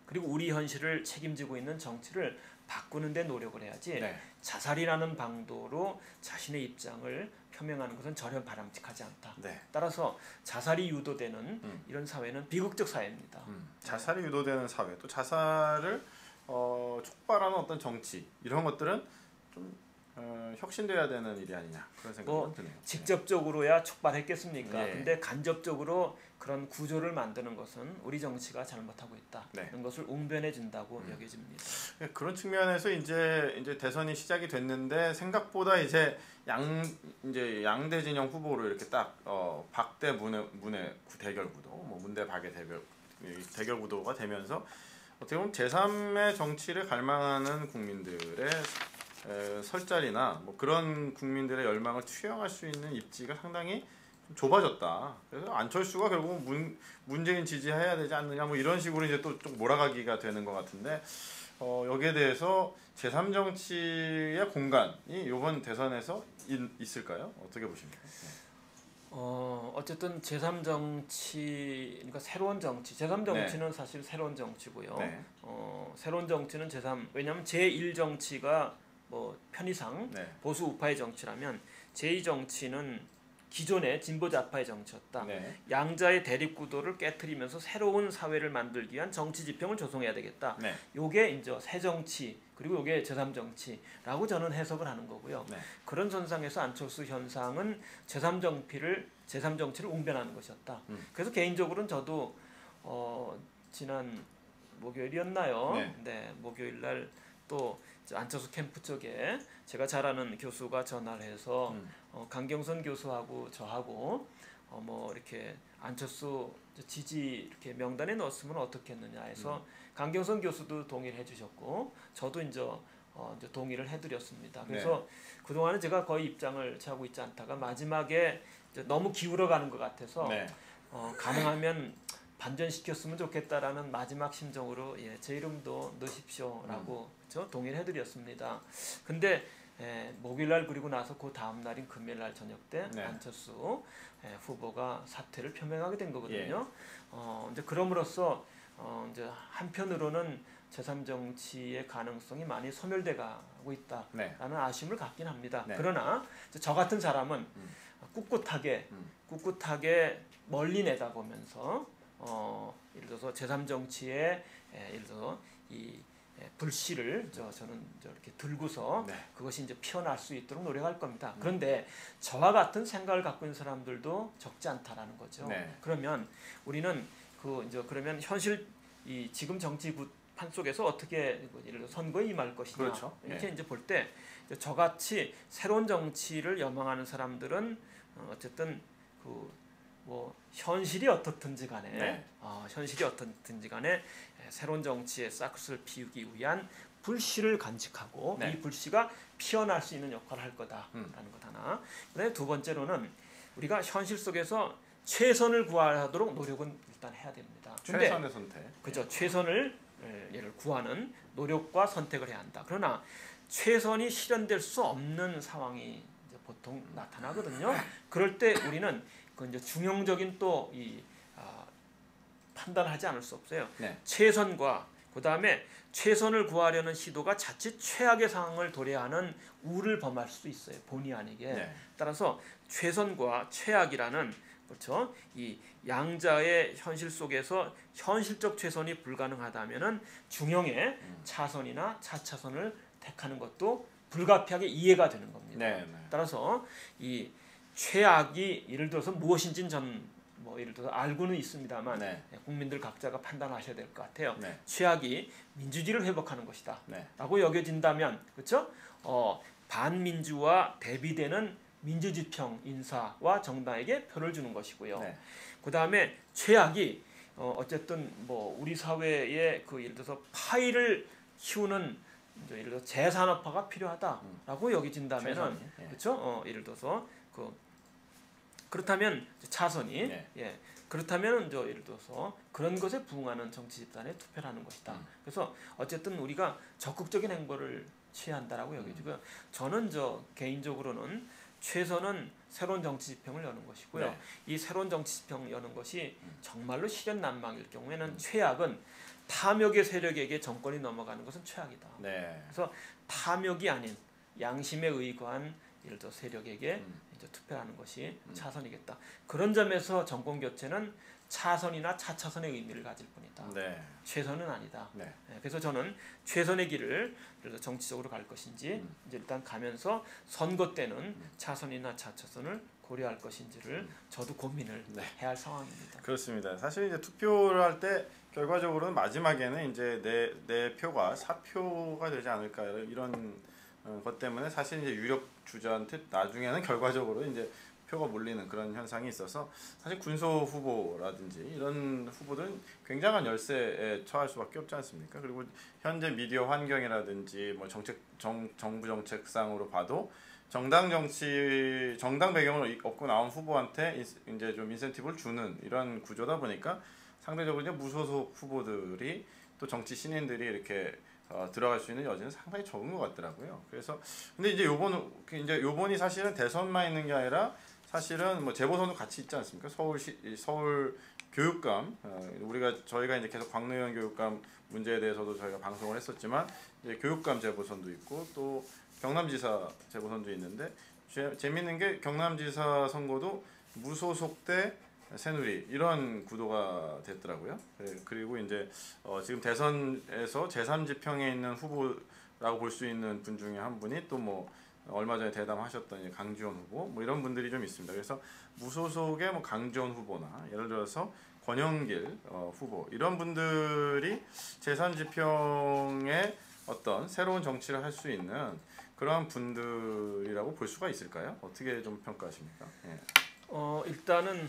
그리고 우리 현실을 책임지고 있는 정치를 바꾸는 데 노력을 해야지 네. 자살이라는 방도로 자신의 입장을 표명하는 것은 전혀 바람직하지 않다. 네. 따라서 자살이 유도되는 이런 사회는 비극적 사회입니다. 자살이 유도되는 사회, 또 자살을 촉발하는 어떤 정치 이런 것들은 좀 혁신돼야 되는 일이 아니냐 그런 생각이 드네요. 직접적으로야 촉발했겠습니까? 네. 근데 간접적으로 그런 구조를 만드는 것은 우리 정치가 잘못하고 있다. 네. 이런 것을 웅변해 준다고 여겨집니다. 그런 측면에서 이제 대선이 시작이 됐는데 생각보다 이제 양대 진영 후보로 이렇게 딱 박대 문의 대결 구도, 뭐 문대 박의 대결 구도가 되면서 어떻게 보면 제3의 정치를 갈망하는 국민들의 설자리나 뭐 그런 국민들의 열망을 투영할 수 있는 입지가 상당히 좀 좁아졌다. 그래서 안철수가 결국은 문재인 지지해야 되지 않느냐 뭐 이런 식으로 이제 또 좀 몰아가기가 되는 것 같은데 여기에 대해서 제3 정치의 공간이 이번 대선에서 있을까요? 어떻게 보십니까? 어쨌든 제3 정치, 그러니까 새로운 정치, 제3 정치는 사실 새로운 정치고요. 네. 새로운 정치는 제3, 왜냐하면 제1 정치가 뭐 편의상 네. 보수 우파의 정치라면 제2 정치는 기존의 진보 좌파의 정치였다. 네. 양자의 대립 구도를 깨트리면서 새로운 사회를 만들기 위한 정치 지평을 조성해야 되겠다. 네. 요게 이제 새 정치 그리고 요게 제3정치라고 저는 해석을 하는 거고요. 네. 그런 선상에서 안철수 현상은 제3정치를 웅변하는 것이었다. 그래서 개인적으로는 저도 지난 목요일이었나요? 네. 네, 목요일 날 또 안철수 캠프 쪽에 제가 잘 아는 교수가 전화를 해서 강경선 교수하고 저하고 뭐 이렇게 안철수 지지 이렇게 명단에 넣었으면 어떻겠느냐 해서 강경선 교수도 동의를 해주셨고 저도 이제 동의를 해드렸습니다. 그래서 네. 그동안은 제가 거의 입장을 취하고 있지 않다가 마지막에 이제 너무 기울어가는 것 같아서 네. 가능하면 반전시켰으면 좋겠다라는 마지막 심정으로 제 이름도 넣으십시오라고 동의를 해드렸습니다. 근데 목요일날 그리고 나서 그 다음 날인 금요일날 저녁 때 네. 안철수 후보가 사퇴를 표명하게 된 거거든요. 이제 그럼으로써 이제 한편으로는 제3정치의 가능성이 많이 소멸돼가고 있다라는 네. 아쉬움을 갖긴 합니다. 네. 그러나 저 같은 사람은 ቍ꿋하게 멀리 내다보면서 예를 들어서 제3정치의 예를 들어서 이 불씨를 저는 이렇게 들고서 네. 그것이 이제 피어날 수 있도록 노력할 겁니다. 그런데 저와 같은 생각을 갖고 있는 사람들도 적지 않다라는 거죠. 네. 그러면 우리는 그러면 현실 이 지금 정치 판 속에서 어떻게 예를 들어 선거에 임할 것이냐 그렇죠. 이렇게 네. 이제 볼 때 저같이 새로운 정치를 열망하는 사람들은 어쨌든 뭐 현실이 어떻든지 간에 네. 현실이 어떻든지 간에 새로운 정치의 싹을 피우기 위한 불씨를 간직하고 네. 이 불씨가 피어날 수 있는 역할을 할 거다라는 것 하나. 그다음에 두 번째로는 우리가 현실 속에서 최선을 구하도록 노력은 일단 해야 됩니다. 최선의 선택. 그렇죠. 최선을 구하는 노력과 선택을 해야 한다. 그러나 최선이 실현될 수 없는 상황이 이제 보통 나타나거든요. 그럴 때 우리는 이제 중형적인 또 판단을 하지 않을 수 없어요. 네. 최선과 그 다음에 최선을 구하려는 시도가 자칫 최악의 상황을 도래하는 우를 범할 수도 있어요. 본의 아니게. 네. 따라서 최선과 최악이라는 그렇죠. 이 양자의 현실 속에서 현실적 최선이 불가능하다면은 중형의 차선이나 차차선을 택하는 것도 불가피하게 이해가 되는 겁니다. 네, 네. 따라서 이 최악이 예를 들어서 무엇인지는 전 예를 들어서 알고는 있습니다만 네. 국민들 각자가 판단하셔야 될 것 같아요. 네. 최악이 민주주의를 회복하는 것이다. 네. 라고 여겨진다면 그렇죠? 반민주와 대비되는 민주지평 인사와 정당에게 표를 주는 것이고요. 네. 그 다음에 최악이 어쨌든 우리 사회에 예를 들어서 파이를 키우는 예를 들어 재산업화가 필요하다라고 여겨진다면은 예. 그렇죠? 예를 들어서 그렇다면 차선이 네. 그렇다면 예를 들어서 그런 것에 부응하는 정치 집단에 투표를 하는 것이다. 그래서 어쨌든 우리가 적극적인 행보를 취해야 한다라고 여기고요. 저는 개인적으로는 최선은 새로운 정치 지평을 여는 것이고요. 네. 이 새로운 정치 지평을 여는 것이 정말로 실현난망일 경우에는 최악은 탐욕의 세력에게 정권이 넘어가는 것은 최악이다. 네. 그래서 탐욕이 아닌 양심에 의거한 예를 들어 세력에게 이제 투표하는 것이 차선이겠다. 그런 점에서 정권 교체는 차선이나 차차선의 의미를 가질 뿐이다. 네. 최선은 아니다. 네. 그래서 저는 최선의 길을 정치적으로 갈 것인지 이제 일단 가면서 선거 때는 차선이나 차차선을 고려할 것인지를 저도 고민을 네. 해야 할 상황입니다. 그렇습니다. 사실 이제 투표를 할 때 결과적으로는 마지막에는 이제 내 표가 사표가 되지 않을까 이런 것 때문에 사실 이제 유력 주자한테 나중에는 결과적으로 이제 표가 몰리는 그런 현상이 있어서 사실 군소 후보라든지 이런 후보들은 굉장한 열세에 처할 수밖에 없지 않습니까? 그리고 현재 미디어 환경이라든지 정부 정책상으로 봐도 정당 배경을 얻고 나온 후보한테 이제 좀 인센티브를 주는 이런 구조다 보니까 상대적으로 이제 무소속 후보들이 또 정치 신인들이 이렇게 들어갈 수 있는 여지는 상당히 적은 것 같더라고요. 그래서 근데 이제 요번이 사실은 대선만 있는 게 아니라 사실은 재보선도 같이 있지 않습니까? 서울 교육감 저희가 이제 계속 광노현 교육감 문제에 대해서도 저희가 방송을 했었지만 이제 교육감 재보선도 있고 또 경남지사 재보선도 있는데 재밌는 게 경남지사 선거도 무소속 대 새누리 이런 구도가 됐더라고요. 그리고 이제 지금 대선에서 제3지평에 있는 후보라고 볼 수 있는 분 중에 한 분이 또 뭐 얼마 전에 대담하셨던 강지원 후보 뭐 이런 분들이 좀 있습니다. 그래서 무소속의 뭐 강지원 후보나 예를 들어서 권영길 후보 이런 분들이 제3지평에 어떤 새로운 정치를 할 수 있는 그러한 분들이라고 볼 수가 있을까요? 어떻게 좀 평가하십니까? 예. 일단은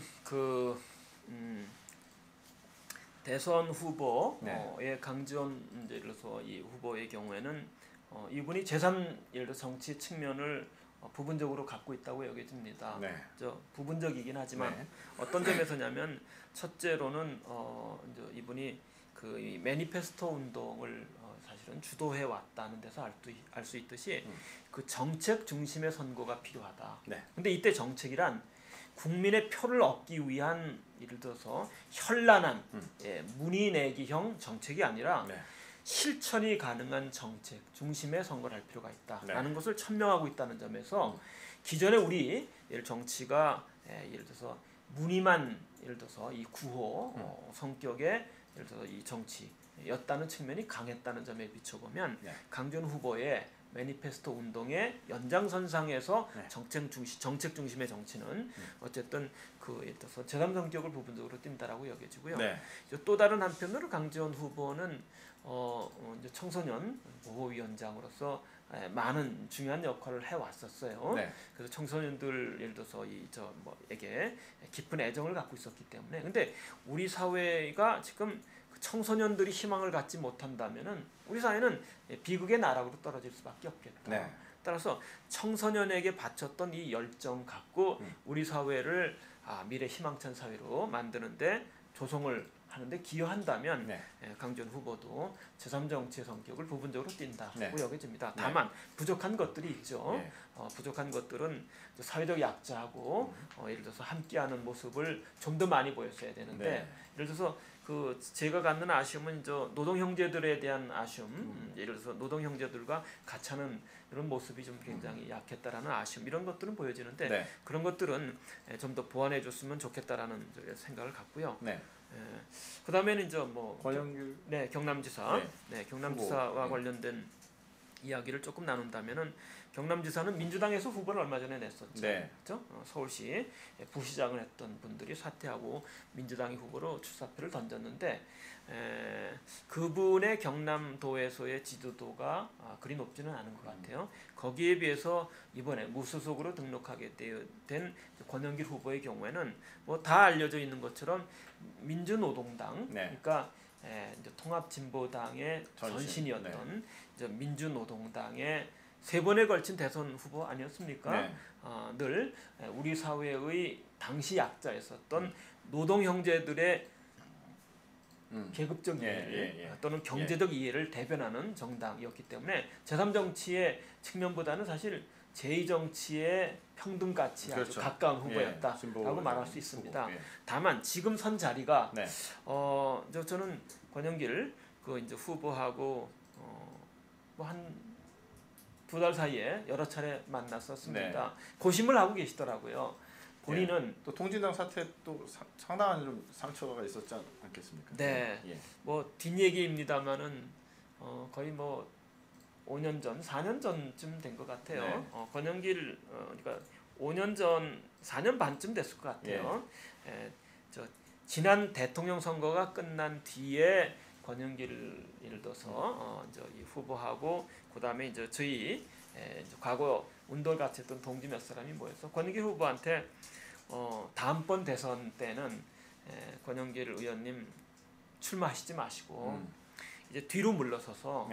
대선 후보의 네. 강지원 예를 들어서 이 후보의 경우에는 이분이 제3 예를 들어 정치 측면을 부분적으로 갖고 있다고 여겨집니다. 네. 부분적이긴 하지만 네. 어떤 점에서냐면 첫째로는 이제 이분이 이 매니페스토 운동을 사실은 주도해 왔다는 데서 알 수 있듯이 그 정책 중심의 선거가 필요하다. 네. 근데 이때 정책이란 국민의 표를 얻기 위한 예를 들어서 현란한 문의 내기형 정책이 아니라 네. 실천이 가능한 정책 중심의 선거를 할 필요가 있다라는 네. 것을 천명하고 있다는 점에서 기존에 우리 정치가 예를 들어서 문의만 예를 들어서 이 구호 성격의 예를 들어서 이 정치였다는 측면이 강했다는 점에 비춰보면 네. 강지원 후보의 매니페스토 운동의 연장선상에서 네. 정책 중심의 정치는 어쨌든 예를 들어서 제3 성격을 부분적으로 띈다라고 여겨지고요. 네. 또 다른 한편으로 강지원 후보는 이제 청소년 보호위원장으로서 많은 중요한 역할을 해왔었어요. 네. 그래서 청소년들 예를 들어서 에게 깊은 애정을 갖고 있었기 때문에 근데 우리 사회가 지금 청소년들이 희망을 갖지 못한다면은 우리 사회는 비극의 나락으로 떨어질 수밖에 없겠다. 네. 따라서 청소년에게 바쳤던 이 열정 갖고 우리 사회를 미래 희망찬 사회로 만드는데 조성을 하는데 기여한다면 네. 강지원 후보도 제3정치의 성격을 부분적으로 띈다고 네. 여겨집니다. 다만 부족한 것들이 있죠. 네. 부족한 것들은 사회적 약자하고 예를 들어서 함께하는 모습을 좀 더 많이 보였어야 되는데 네. 예를 들어서 제가 갖는 아쉬움은 노동 형제들에 대한 아쉬움, 예를 들어서 노동 형제들과 같이 하는 이런 모습이 좀 굉장히 약했다라는 아쉬움 이런 것들은 보여지는데 네. 그런 것들은 좀 더 보완해줬으면 좋겠다라는 생각을 갖고요. 네. 그다음에는 이제 권영길 경남지사, 네. 경남지사와 후보. 관련된 이야기를 조금 나눈다면은 경남지사는 민주당에서 후보를 얼마 전에 냈었죠. 네. 그렇죠? 서울시 부시장을 했던 분들이 사퇴하고 민주당이 후보로 출사표를 던졌는데 그분의 경남도에서의 지지도가 그리 높지는 않은 것 같아요. 거기에 비해서 이번에 무소속으로 등록하게 된 권영길 후보의 경우에는 다 알려져 있는 것처럼 민주노동당, 네. 그러니까 이제 통합진보당의 전신이었던 네. 이제 민주노동당의 3번에 걸친 대선 후보 아니었습니까? 네. 늘 우리 사회의 당시 약자였었던 노동 형제들의 계급적 이해 또는 경제적 이해를 대변하는 정당이었기 때문에 제3정치의 측면보다는 사실 제2정치의 평등가치에 그렇죠. 아주 가까운 후보였다라고 말할 수 있습니다. 후보. 다만 지금 선 자리가 네. 저는 권영길 이제 후보하고 한 2달 사이에 여러 차례 만났었습니다. 네. 고심을 하고 계시더라고요. 본인은 또 통진당 사태 또 상당한 좀 상처가 있었지 않겠습니까? 네. 뒷얘기입니다만은 거의 5년 전, 4년 전쯤 된 것 같아요. 네. 권영길 그러니까 5년 전, 4년 반쯤 됐을 것 같아요. 지난 대통령 선거가 끝난 뒤에 권영길을 예를 들어서 이 후보하고 그다음에 이제 저희 이제 과거 운동을 같이 했던 동지 몇 사람이 모여서 권영길 후보한테 다음번 대선 때는 권영길 의원님 출마하시지 마시고 이제 뒤로 물러서서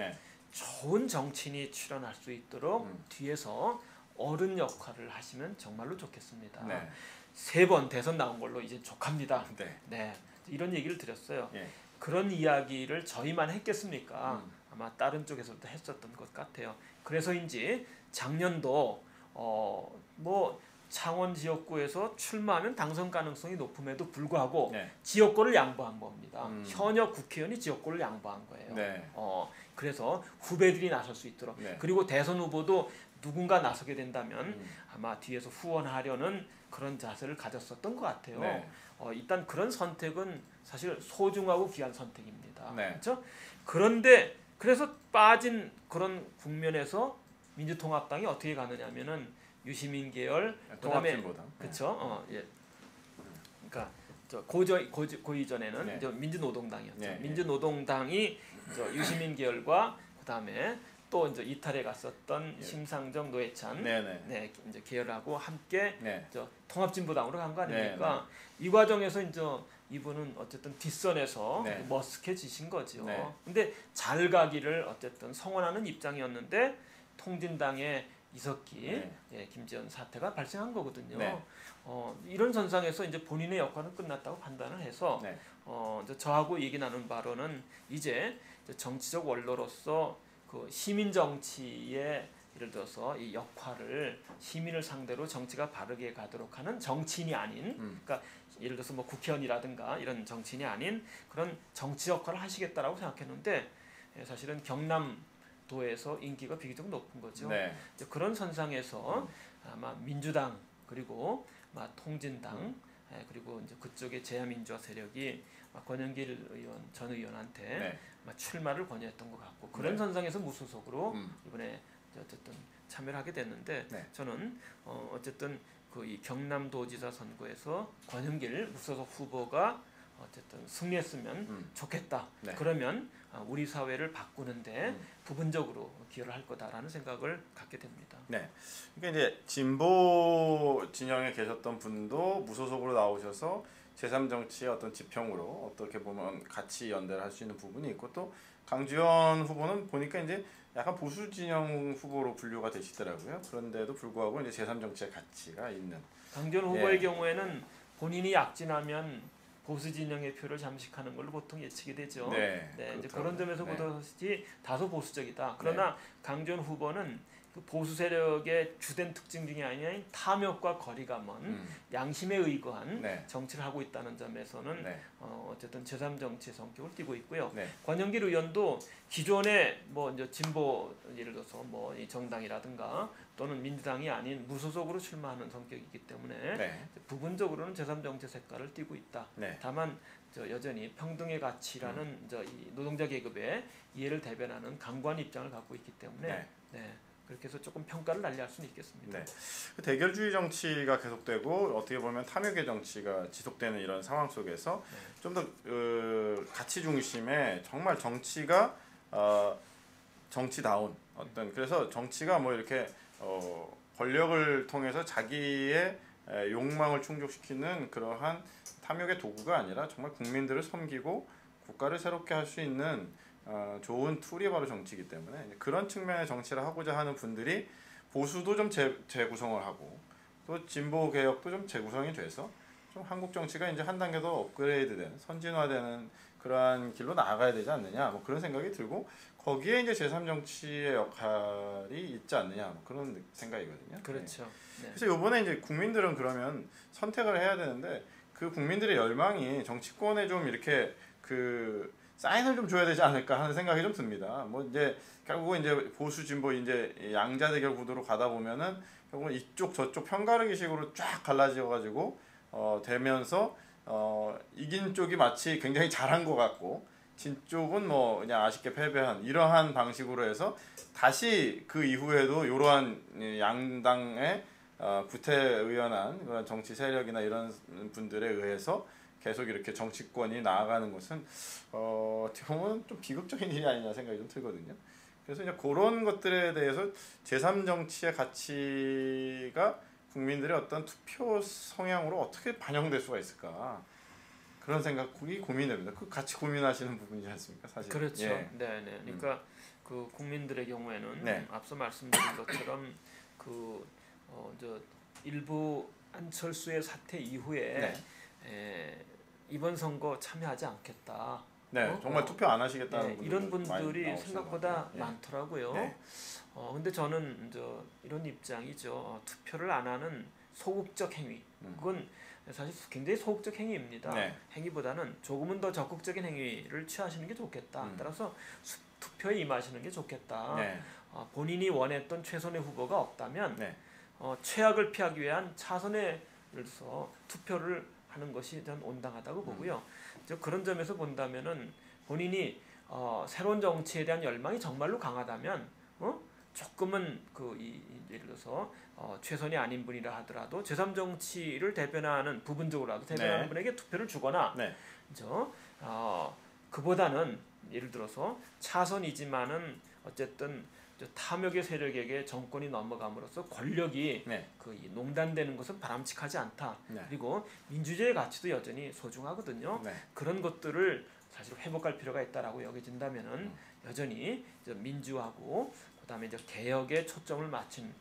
좋은 정치인이 출연할 수 있도록 뒤에서 어른 역할을 하시면 정말로 좋겠습니다. 3번 대선 나온 걸로 이제 족합니다. 네. 이런 얘기를 드렸어요. 그런 이야기를 저희만 했겠습니까? 아마 다른 쪽에서도 했었던 것 같아요. 그래서인지 작년도 창원 지역구에서 출마하면 당선 가능성이 높음에도 불구하고 지역구를 양보한 겁니다. 현역 국회의원이 지역구를 양보한 거예요. 그래서 후배들이 나설 수 있도록 그리고 대선 후보도 누군가 나서게 된다면 아마 뒤에서 후원하려는 그런 자세를 가졌었던 것 같아요. 네. 일단 그런 선택은 사실 소중하고 귀한 선택입니다. 네. 그렇죠? 그런데 그래서 빠진 그런 국면에서 민주통합당이 어떻게 가느냐면은 유시민 계열, 그다음에 통합진보당. 그렇죠. 예. 그러니까 그 이전에는 네. 민주노동당이었죠. 네. 민주노동당이 유시민 계열과 그다음에 또 이제 이탈에 갔었던 예. 심상정, 노회찬 네네. 네, 이제 계열하고 함께 네. 통합진보당으로 간 거 아닙니까? 이 과정에서 이제 이분은 어쨌든 뒷선에서 네. 머쓱해지신 거죠. 네. 근데 잘 가기를 어쨌든 성원하는 입장이었는데 통진당의 이석기, 네. 예, 김지연 사태가 발생한 거거든요. 네. 이런 선상에서 이제 본인의 역할은 끝났다고 판단을 해서 네. 이제 저하고 얘기 나눈 바로는 이제 정치적 원로로서 그 시민 정치의 예를 들어서 이 역할을 시민을 상대로 정치가 바르게 가도록 하는 정치인이 아닌, 그러니까 예를 들어서 뭐 국회의원이라든가 이런 정치인이 아닌 그런 정치 역할을 하시겠다라고 생각했는데 사실은 경남도에서 인기가 비교적 높은 거죠. 네. 이제 그런 선상에서 아마 민주당 그리고 통진당 그리고 이제 그쪽의 제야민주화 세력이 권영길 의원 전 의원한테 네. 출마를 권유했던 것 같고 그런 네. 선상에서 무소속으로 네. 이번에 어쨌든 참여를 하게 됐는데 네. 저는 어쨌든 그 이 경남도지사 선거에서 권영길 무소속 후보가 어쨌든 승리했으면 좋겠다. 네. 그러면 우리 사회를 바꾸는데 부분적으로 기여를 할 거다라는 생각을 갖게 됩니다. 네. 그러니까 이제 진보 진영에 계셨던 분도 무소속으로 나오셔서 제3정치의 어떤 지평으로 어떻게 보면 같이 연대를 할 수 있는 부분이 있고 또 강주현 후보는 보니까 이제 약간 보수 진영 후보로 분류가 되시더라고요. 그런데도 불구하고 이제 제3정치의 가치가 있는. 강주현 후보의 경우에는 본인이 약진하면 보수 진영의 표를 잠식하는 걸로 보통 예측이 되죠. 네. 이제 그런 점에서 보듯이 다소 보수적이다. 그러나 강주현 후보는 그 보수 세력의 주된 특징 중에 하나인 탐욕과 거리가 먼 양심에 의거한 네. 정치를 하고 있다는 점에서는 네. 어쨌든 제3정치의 성격을 띠고 있고요. 네. 권영길 의원도 기존의 뭐 이제 진보 예를 들어서 뭐 이 정당이라든가 또는 민주당이 아닌 무소속으로 출마하는 성격이기 때문에 네. 부분적으로는 제3정치 색깔을 띠고 있다. 네. 다만 여전히 평등의 가치라는 이 노동자 계급의 이해를 대변하는 강고한 입장을 갖고 있기 때문에 네. 그렇게 해서 조금 평가를 날려할 수는 있겠습니다. 네. 그 대결주의 정치가 계속되고 어떻게 보면 탐욕의 정치가 지속되는 이런 상황 속에서 좀 더 가치 중심의 정말 정치가 정치다운 어떤 그래서 정치가 뭐 이렇게 권력을 통해서 자기의 욕망을 충족시키는 그러한 탐욕의 도구가 아니라 정말 국민들을 섬기고 국가를 새롭게 할 수 있는 좋은 툴이 바로 정치이기 때문에 그런 측면의 정치를 하고자 하는 분들이 보수도 좀 재구성을 하고 또 진보 개혁도 좀 재구성이 돼서 좀 한국 정치가 이제 한 단계 더 업그레이드된 선진화되는 그러한 길로 나아가야 되지 않느냐 뭐 그런 생각이 들고 거기에 이제 제3정치의 역할이 있지 않느냐 뭐 그런 생각이거든요. 그렇죠. 네. 그래서 이번에 이제 국민들은 그러면 선택을 해야 되는데 그 국민들의 열망이 정치권에 좀 이렇게 그 사인을 좀 줘야 되지 않을까 하는 생각이 좀 듭니다. 뭐 이제 결국은 이제 보수 진보 이제 양자 대결 구도로 가다 보면은 결국은 이쪽 저쪽 편가르기식으로 쫙 갈라져 가지고 되면서 이긴 쪽이 마치 굉장히 잘한 것 같고 진 쪽은 뭐 그냥 아쉽게 패배한 이러한 방식으로 해서 다시 그 이후에도 이러한 양당의 구태의연한 그런 정치 세력이나 이런 분들에 의해서 계속 이렇게 정치권이 나아가는 것은 어떻게 보면 좀 비극적인 일이 아니냐 생각이 좀 들거든요. 그래서 이제 그런 것들에 대해서 제3정치의 가치가 국민들의 어떤 투표 성향으로 어떻게 반영될 수가 있을까 그런 생각이 고민됩니다. 그 같이 고민하시는 부분이지 않습니까, 사실. 그렇죠. 예. 네. 그러니까 그 국민들의 경우에는 네. 앞서 말씀드린 것처럼 저 일부 안철수의 사태 이후에 이번 선거 참여하지 않겠다. 네, 정말 투표 안 하시겠다는 분들 이런 분들이 생각보다 예. 많더라고요. 네. 근데 저는 이런 입장이죠. 투표를 안 하는 소극적 행위. 그건 사실 굉장히 소극적 행위입니다. 네. 행위보다는 조금은 더 적극적인 행위를 취하시는 게 좋겠다. 따라서 투표에 임하시는 게 좋겠다. 네. 본인이 원했던 최선의 후보가 없다면 네. 최악을 피하기 위한 차선의 예를 들어서 투표를 하는 것이 전 온당하다고 보고요. 그런 점에서 본다면은 본인이 새로운 정치에 대한 열망이 정말로 강하다면 조금은 예를 들어서 최선이 아닌 분이라 하더라도 제3정치를 대변하는 부분적으로라도 대변하는 네. 분에게 투표를 주거나 네. 그보다는 예를 들어서 차선이지만은 어쨌든 탐욕의 세력에게 정권이 넘어감으로써 권력이 네. 농단되는 것은 바람직하지 않다. 네. 그리고 민주주의의 가치도 여전히 소중하거든요. 네. 그런 것들을 사실 회복할 필요가 있다라고 여겨진다면은 여전히 민주하고 그다음에 이제 개혁에 초점을 맞춘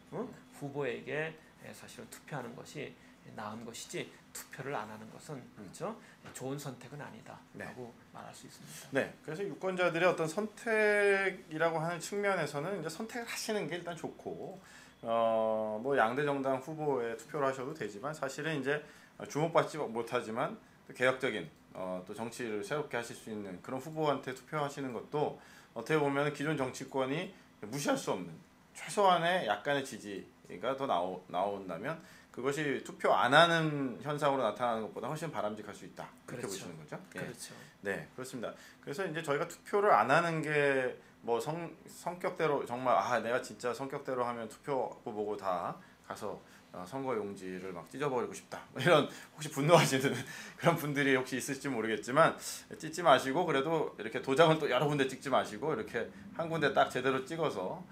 후보에게 사실은 투표하는 것이 나은 것이지 투표를 안 하는 것은 그렇죠? 좋은 선택은 아니다라고 네. 말할 수 있습니다. 네, 그래서 유권자들의 어떤 선택이라고 하는 측면에서는 이제 선택을 하시는 게 일단 좋고, 뭐 양대 정당 후보에 투표를 하셔도 되지만 사실은 이제 주목받지 못하지만 또 개혁적인 또 정치를 새롭게 하실 수 있는 그런 후보한테 투표하시는 것도 어떻게 보면 기존 정치권이 무시할 수 없는 최소한의 약간의 지지가 더 나온다면 그것이 투표 안 하는 현상으로 나타나는 것보다 훨씬 바람직할 수 있다. 그렇게 그렇죠. 보시는 거죠? 예. 그렇죠. 네, 그렇습니다. 그래서 이제 저희가 투표를 안 하는 게 뭐 성격대로 정말 내가 진짜 성격대로 하면 투표하고 보고 다 가서 선거 용지를 막 찢어버리고 싶다. 뭐 이런 혹시 분노하시는 그런 분들이 혹시 있을지 모르겠지만 찢지 마시고 그래도 이렇게 도장은 또 여러 군데 찍지 마시고 이렇게 한 군데 딱 제대로 찍어서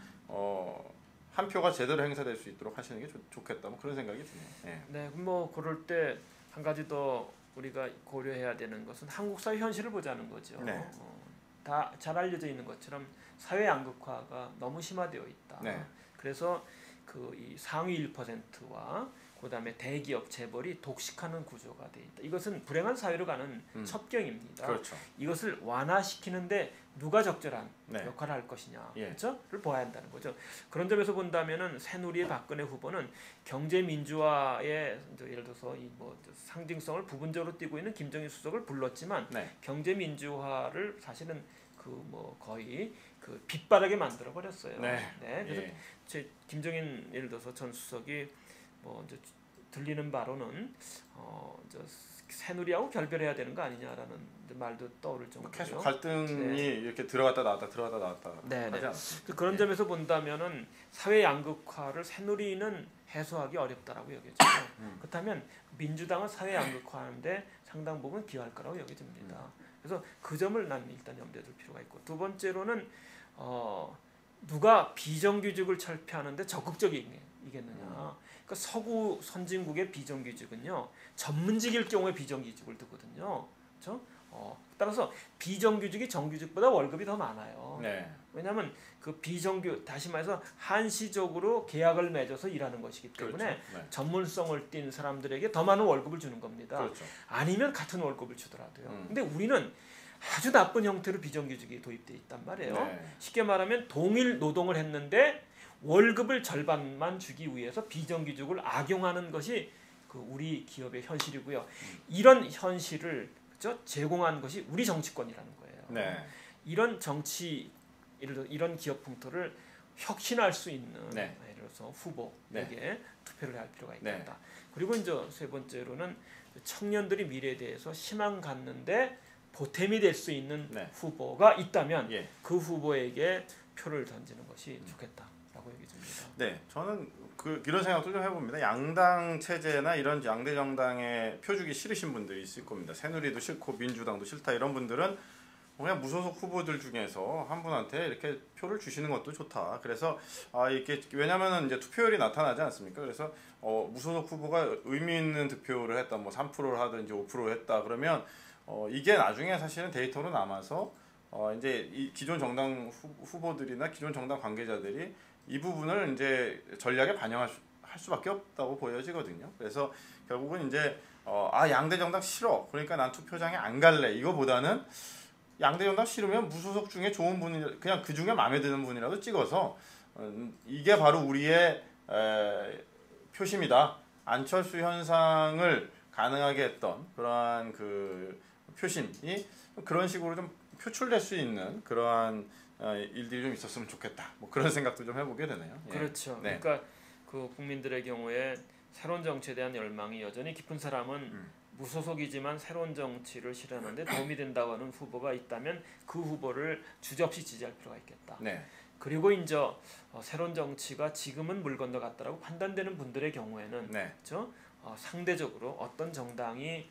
한 표가 제대로 행사될 수 있도록 하시는 게 좋겠다. 뭐 그런 생각이 드네요. 네. 네, 뭐 그럴 때 한 가지 더 우리가 고려해야 되는 것은 한국 사회 현실을 보자는 거죠. 네. 다 잘 알려져 있는 것처럼 사회 양극화가 너무 심화되어 있다. 네. 그래서 이 상위 1%와 그다음에 대기업 재벌이 독식하는 구조가 돼 있다. 이것은 불행한 사회로 가는 첩경입니다. 그렇죠. 이것을 완화시키는데 누가 적절한 네. 역할을 할 것이냐, 예. 그렇죠?를 보아야 한다는 거죠. 그런 점에서 본다면은 새누리의 박근혜 후보는 경제 민주화의 예를 들어서 상징성을 부분적으로 띠고 있는 김정일 수석을 불렀지만 네. 경제 민주화를 사실은 거의 빗바라게 만들어 버렸어요. 네. 그래서 예. 김정인 예를 들어서 전 수석이 이제 들리는 바로는 새누리하고 결별해야 되는 거 아니냐라는 말도 떠오를 정도로 계속 갈등이 이렇게 들어갔다 나왔다 하지 않습니까? 그런 점에서 본다면은 사회 양극화를 새누리는 해소하기 어렵다라고 여겨져요. 그렇다면 민주당은 사회 양극화하는데 상당 부분 기여할 거라고 여겨집니다. 그래서 그 점을 난 일단 염두에 둘 필요가 있고, 두 번째로는 누가 비정규직을 철폐하는데 적극적이겠느냐. 그러니까 서구 선진국의 비정규직은요 전문직일 경우에 비정규직을 두거든요. 그렇죠? 따라서 비정규직이 정규직보다 월급이 더 많아요. 네. 왜냐하면 다시 말해서 한시적으로 계약을 맺어서 일하는 것이기 때문에 그렇죠. 네. 전문성을 띈 사람들에게 더 많은 월급을 주는 겁니다. 그렇죠. 아니면 같은 월급을 주더라도요. 근데 우리는 아주 나쁜 형태로 비정규직이 도입돼 있단 말이에요. 네. 쉽게 쉽게 말하면 동일 노동을 했는데 월급을 절반만 주기 위해서 비정규직을 악용하는 것이 우리 기업의 현실이고요. 이런 현실을 제공한 것이 우리 정치권이라는 거예요. 네. 이런 정치, 이런 기업 풍토를 혁신할 수 있는 네. 예를 들어서 후보에게 투표를 할 필요가 있다. 네. 그리고 이제 세 번째로는 청년들이 미래에 대해서 희망 갖는데 보탬이 될 수 있는 네. 후보가 있다면 예. 그 후보에게 표를 던지는 것이 좋겠다라고 얘기합니다. 네, 저는 이런 생각도 좀 해봅니다. 양당 체제나 이런 양대 정당에 표 주기 싫으신 분들이 있을 겁니다. 새누리도 싫고 민주당도 싫다 이런 분들은 그냥 무소속 후보들 중에서 한 분한테 이렇게 표를 주시는 것도 좋다. 그래서 이게 왜냐면은 이제 투표율이 나타나지 않습니까? 그래서 무소속 후보가 의미 있는 득표를 했다, 뭐 3%를 하든지 5%를 했다 그러면 이게 나중에 사실은 데이터로 남아서 이제 이 기존 정당 후보들이나 기존 정당 관계자들이 이 부분을 이제 전략에 반영할 수밖에 없다고 보여지거든요. 그래서 결국은 이제 양대 정당 싫어. 그러니까 난 투표장에 안 갈래. 이거보다는 양대 정당 싫으면 무소속 중에 좋은 분이 그냥 그 중에 마음에 드는 분이라도 찍어서 이게 바로 우리의 표심이다. 안철수 현상을 가능하게 했던 그러한 그 표심이 그런 식으로 좀 표출될 수 있는 그러한 일들이 좀 있었으면 좋겠다. 뭐 그런 생각도 좀 해보게 되네요. 예. 그렇죠. 네. 그러니까 그 국민들의 경우에 새로운 정치에 대한 열망이 여전히 깊은 사람은 무소속이지만 새로운 정치를 실현하는데 도움이 된다고 하는 후보가 있다면 그 후보를 주저없이 지지할 필요가 있겠다. 네. 그리고 이제 새로운 정치가 지금은 물 건너갔다라고 판단되는 분들의 경우에는 네. 그렇죠? 상대적으로 어떤 정당이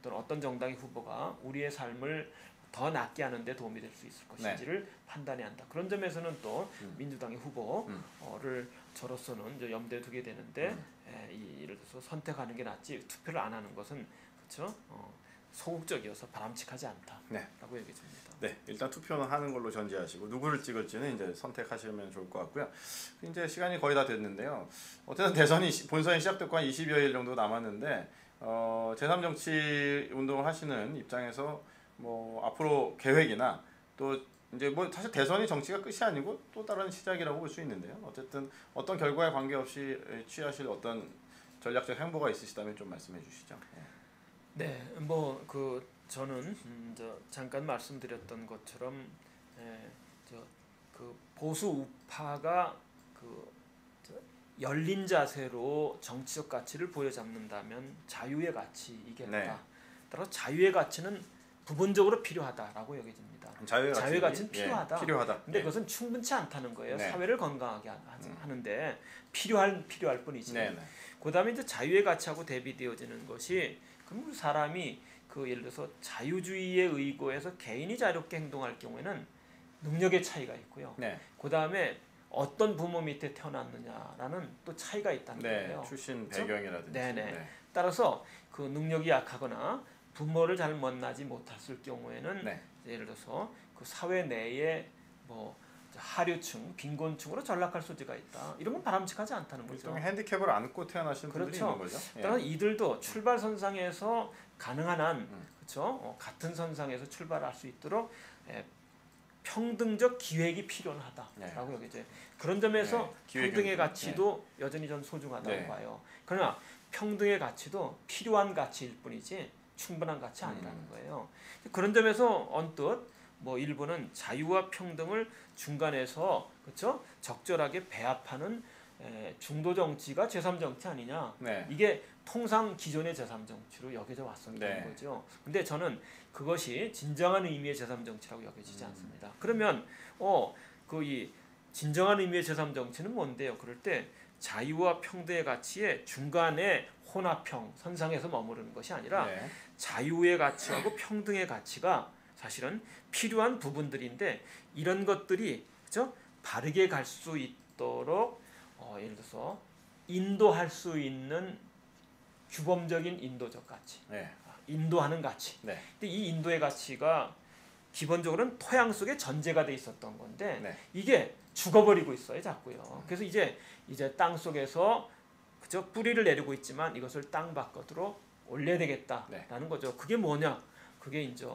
또는 어떤 정당의 후보가 우리의 삶을 더 낫게 하는데 도움이 될 수 있을 것인지를 판단해야 한다. 그런 점에서는 또 민주당의 후보를 저로서는 이제 염두에 두게 되는데 예를 들어서 선택하는 게 낫지 투표를 안 하는 것은 그렇죠? 소극적이어서 바람직하지 않다라고 얘기해 줍니다. 네, 일단 투표는 하는 걸로 전제하시고 누구를 찍을지는 이제 선택하시면 좋을 것 같고요. 이제 시간이 거의 다 됐는데요. 어쨌든 대선이 본선이 시작됐고 한 20여일 정도 남았는데 제3정치 운동을 하시는 입장에서 뭐 앞으로 계획이나 또 이제 뭐 사실 대선이 정치가 끝이 아니고 또 다른 시작이라고 볼 수 있는데요. 어쨌든 어떤 결과에 관계없이 취하실 어떤 전략적 행보가 있으시다면 좀 말씀해 주시죠. 네, 뭐 그 저는 잠깐 말씀드렸던 것처럼 그 보수 우파가 열린 자세로 정치적 가치를 보여잡는다면 자유의 가치이겠다. 네. 따라서 자유의 가치는 부분적으로 필요하다라고 여겨집니다. 자유의 가치는 필요하다. 필요하다. 근데 그것은 충분치 않다는 거예요. 네. 사회를 건강하게 하는데 필요할 뿐이지. 네. 그다음에 이제 자유의 가치하고 대비되어지는 것이 그럼 사람이 예를 들어서 자유주의에 의거해서 개인이 자유롭게 행동할 경우에는 능력의 차이가 있고요. 네. 그다음에 어떤 부모 밑에 태어났느냐라는 또 차이가 있다는 거예요. 출신 그렇죠? 배경이라든지. 네네. 따라서 그 능력이 약하거나 부모를 잘 만나지 못했을 경우에는 예를 들어서 그 사회 내에 뭐 하류층, 빈곤층으로 전락할 소지가 있다. 이런 건 바람직하지 않다는 거죠. 핸디캡을 안고 태어나신 분들이 있는 거죠. 따라서 이들도 출발선상에서 가능한 한 그렇죠? 같은 선상에서 출발할 수 있도록 평등적 기획이 필요하다라고 여기죠. 그런 점에서 평등의 가치도 여전히 전 소중하다고 봐요. 그러나 평등의 가치도 필요한 가치일 뿐이지 충분한 가치 아니라는 거예요. 그런 점에서 언뜻 뭐 일부는 자유와 평등을 중간에서 그렇죠? 적절하게 배합하는 중도 정치가 제3정치 아니냐. 이게 통상 기존의 제3정치로 여겨져 왔었던 거죠. 근데 저는 그것이 진정한 의미의 제3정치라고 여겨지지 않습니다. 그러면 이 진정한 의미의 제3정치는 뭔데요? 그럴 때 자유와 평등의 가치의 중간에 혼합형 선상에서 머무르는 것이 아니라 자유의 가치하고 평등의 가치가 사실은 필요한 부분들인데 이런 것들이 그렇죠? 바르게 갈 수 있도록 예를 들어서 인도할 수 있는 규범적인 인도적 가치, 인도하는 가치. 근데 이 인도의 가치가 기본적으로는 토양 속에 전제가 돼 있었던 건데 이게 죽어버리고 있어요, 자꾸요. 그래서 이제 땅 속에서 그죠? 뿌리를 내리고 있지만 이것을 땅 바깥으로 올려야 되겠다라는 거죠. 그게 뭐냐? 그게 이제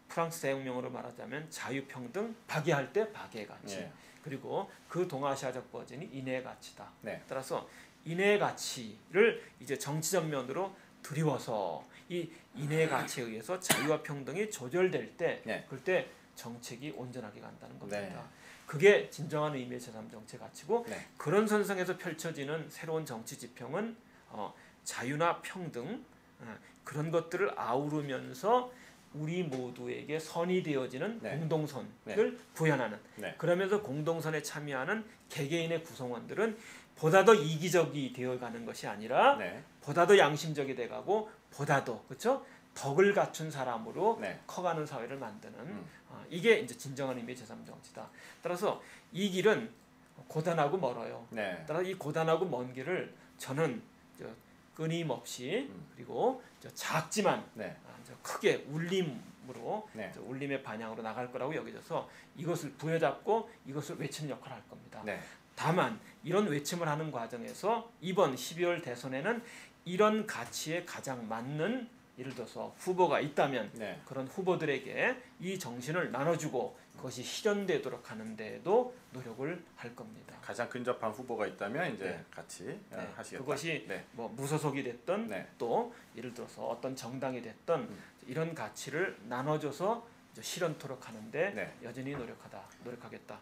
프랑스 대혁명으로 말하자면 자유평등, 박애할 때 박애의 가치. 그리고 그 동아시아적 버전이 인해의 가치다. 따라서 인해의 가치를 이제 정치적 면으로 들이워서 이 인해의 가치에 의해서 자유와 평등이 조절될 때 그럴 때 정책이 온전하게 간다는 겁니다. 그게 진정한 의미의 제3정치 가치고 그런 선상에서 펼쳐지는 새로운 정치 지평은 자유나 평등 그런 것들을 아우르면서 우리 모두에게 선이 되어지는 공동선을 구현하는 그러면서 공동선에 참여하는 개개인의 구성원들은 보다 더 이기적이 되어가는 것이 아니라 보다 더 양심적이 돼가고 보다 더 그렇죠? 덕을 갖춘 사람으로 커가는 사회를 만드는 이게 이제 진정한 의미의 제3정치다. 따라서 이 길은 고단하고 멀어요. 따라서 이 고단하고 먼 길을 저는 끊임없이 그리고 작지만 크게 울림으로 울림의 반향으로 나갈 거라고 여겨져서 이것을 부여잡고 이것을 외치는 역할을 할 겁니다. 다만 이런 외침을 하는 과정에서 이번 12월 대선에는 이런 가치에 가장 맞는 예를 들어서 후보가 있다면 네. 그런 후보들에게 이 정신을 나눠주고 그것이 실현되도록 하는 데에도 노력을 할 겁니다. 가장 근접한 후보가 있다면 이제 네. 같이 네. 하시겠다. 그것이 네. 뭐 무소속이 됐든 네. 또 예를 들어서 어떤 정당이 됐든 이런 가치를 나눠줘서 이제 실현토록 하는데 네. 여전히 노력하겠다.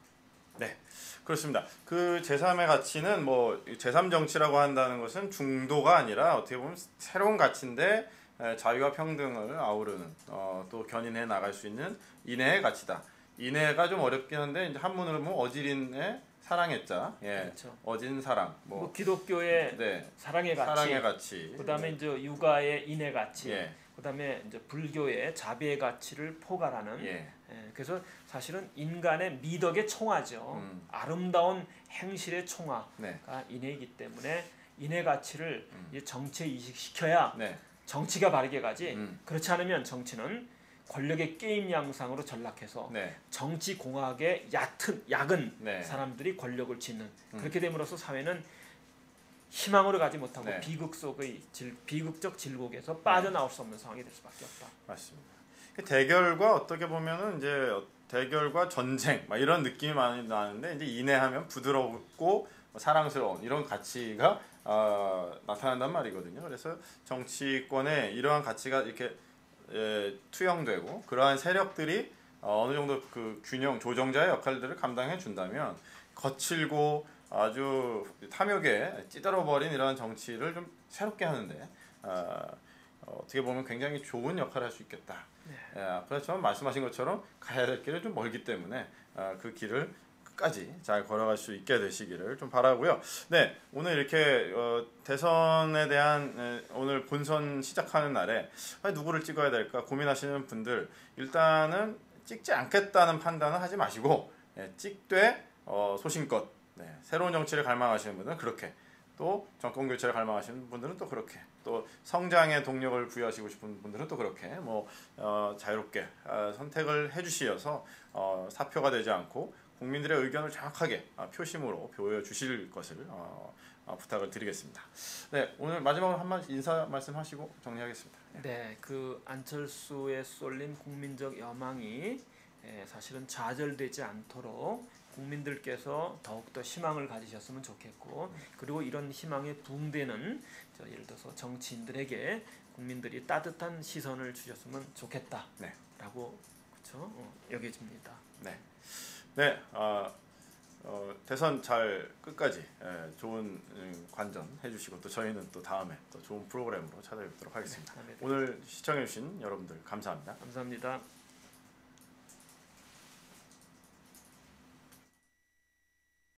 네, 그렇습니다. 그 제3의 가치는 뭐 제3 정치라고 한다는 것은 중도가 아니라 어떻게 보면 새로운 가치인데 자유와 평등을 아우르는 또 견인해 나갈 수 있는 인해의 가치다. 인해가 좀 어렵긴 한데 이제 한문으로 보면 어지린의 사랑의 자, 예, 그렇죠. 어진 사랑, 뭐 기독교의 네, 사랑의 가치, 사랑의 가치, 그다음에 이제 육아의 인의 가치, 예, 그다음에 이제 불교의 자비의 가치를 포괄하는. 예, 그래서 사실은 인간의 미덕의 총화죠. 아름다운 행실의 총화가 네, 인해이기 때문에 인해 가치를 이제 정치에 이식시켜야 네, 정치가 바르게 가지. 그렇지 않으면 정치는 권력의 게임 양상으로 전락해서 네, 정치 공학의 약은 네. 사람들이 권력을 쥐는 그렇게 됨으로써 사회는 희망으로 가지 못하고 네. 비극적 질곡에서 빠져나올 수 없는 상황이 될 수밖에 없다. 맞습니다. 대결과 어떻게 보면은 이제 대결과 전쟁 막 이런 느낌이 많이 나는데 이제 인해하면 부드럽고 사랑스러운 이런 가치가 나타난단 말이거든요. 그래서 정치권에 이러한 가치가 이렇게 투영되고 그러한 세력들이 어느 정도 그 균형 조정자의 역할들을 감당해 준다면 거칠고 아주 탐욕에 찌들어버린 이런 정치를 좀 새롭게 하는데 어떻게 보면 굉장히 좋은 역할을 할 수 있겠다. 그렇지만 말씀하신 것처럼 가야 될 길은 좀 멀기 때문에 그 길을 끝까지 잘 걸어갈 수 있게 되시기를 좀 바라고요. 네, 오늘 이렇게 대선에 대한 오늘 본선 시작하는 날에 누구를 찍어야 될까 고민하시는 분들 일단은 찍지 않겠다는 판단은 하지 마시고 찍되 소신껏 새로운 정치를 갈망하시는 분들은 그렇게 또 정권 교체를 갈망하시는 분들은 또 그렇게 또 성장의 동력을 부여하시고 싶은 분들은 또 그렇게 뭐 자유롭게 선택을 해주시어서 사표가 되지 않고 국민들의 의견을 정확하게 표심으로 보여주실 것을 부탁을 드리겠습니다. 네, 오늘 마지막으로 한번 인사 말씀하시고 정리하겠습니다. 네, 그 안철수에 쏠린 국민적 여망이 사실은 좌절되지 않도록 국민들께서 더욱더 희망을 가지셨으면 좋겠고 그리고 이런 희망에 부응되는 예를 들어서 정치인들에게 국민들이 따뜻한 시선을 주셨으면 좋겠다라고 네. 그렇죠? 여겨집니다. 네, 네, 대선 잘 끝까지 좋은 관전 해주시고 또 저희는 또 다음에 또 좋은 프로그램으로 찾아뵙도록 하겠습니다. 네, 오늘 시청해주신 여러분들 감사합니다. 감사합니다.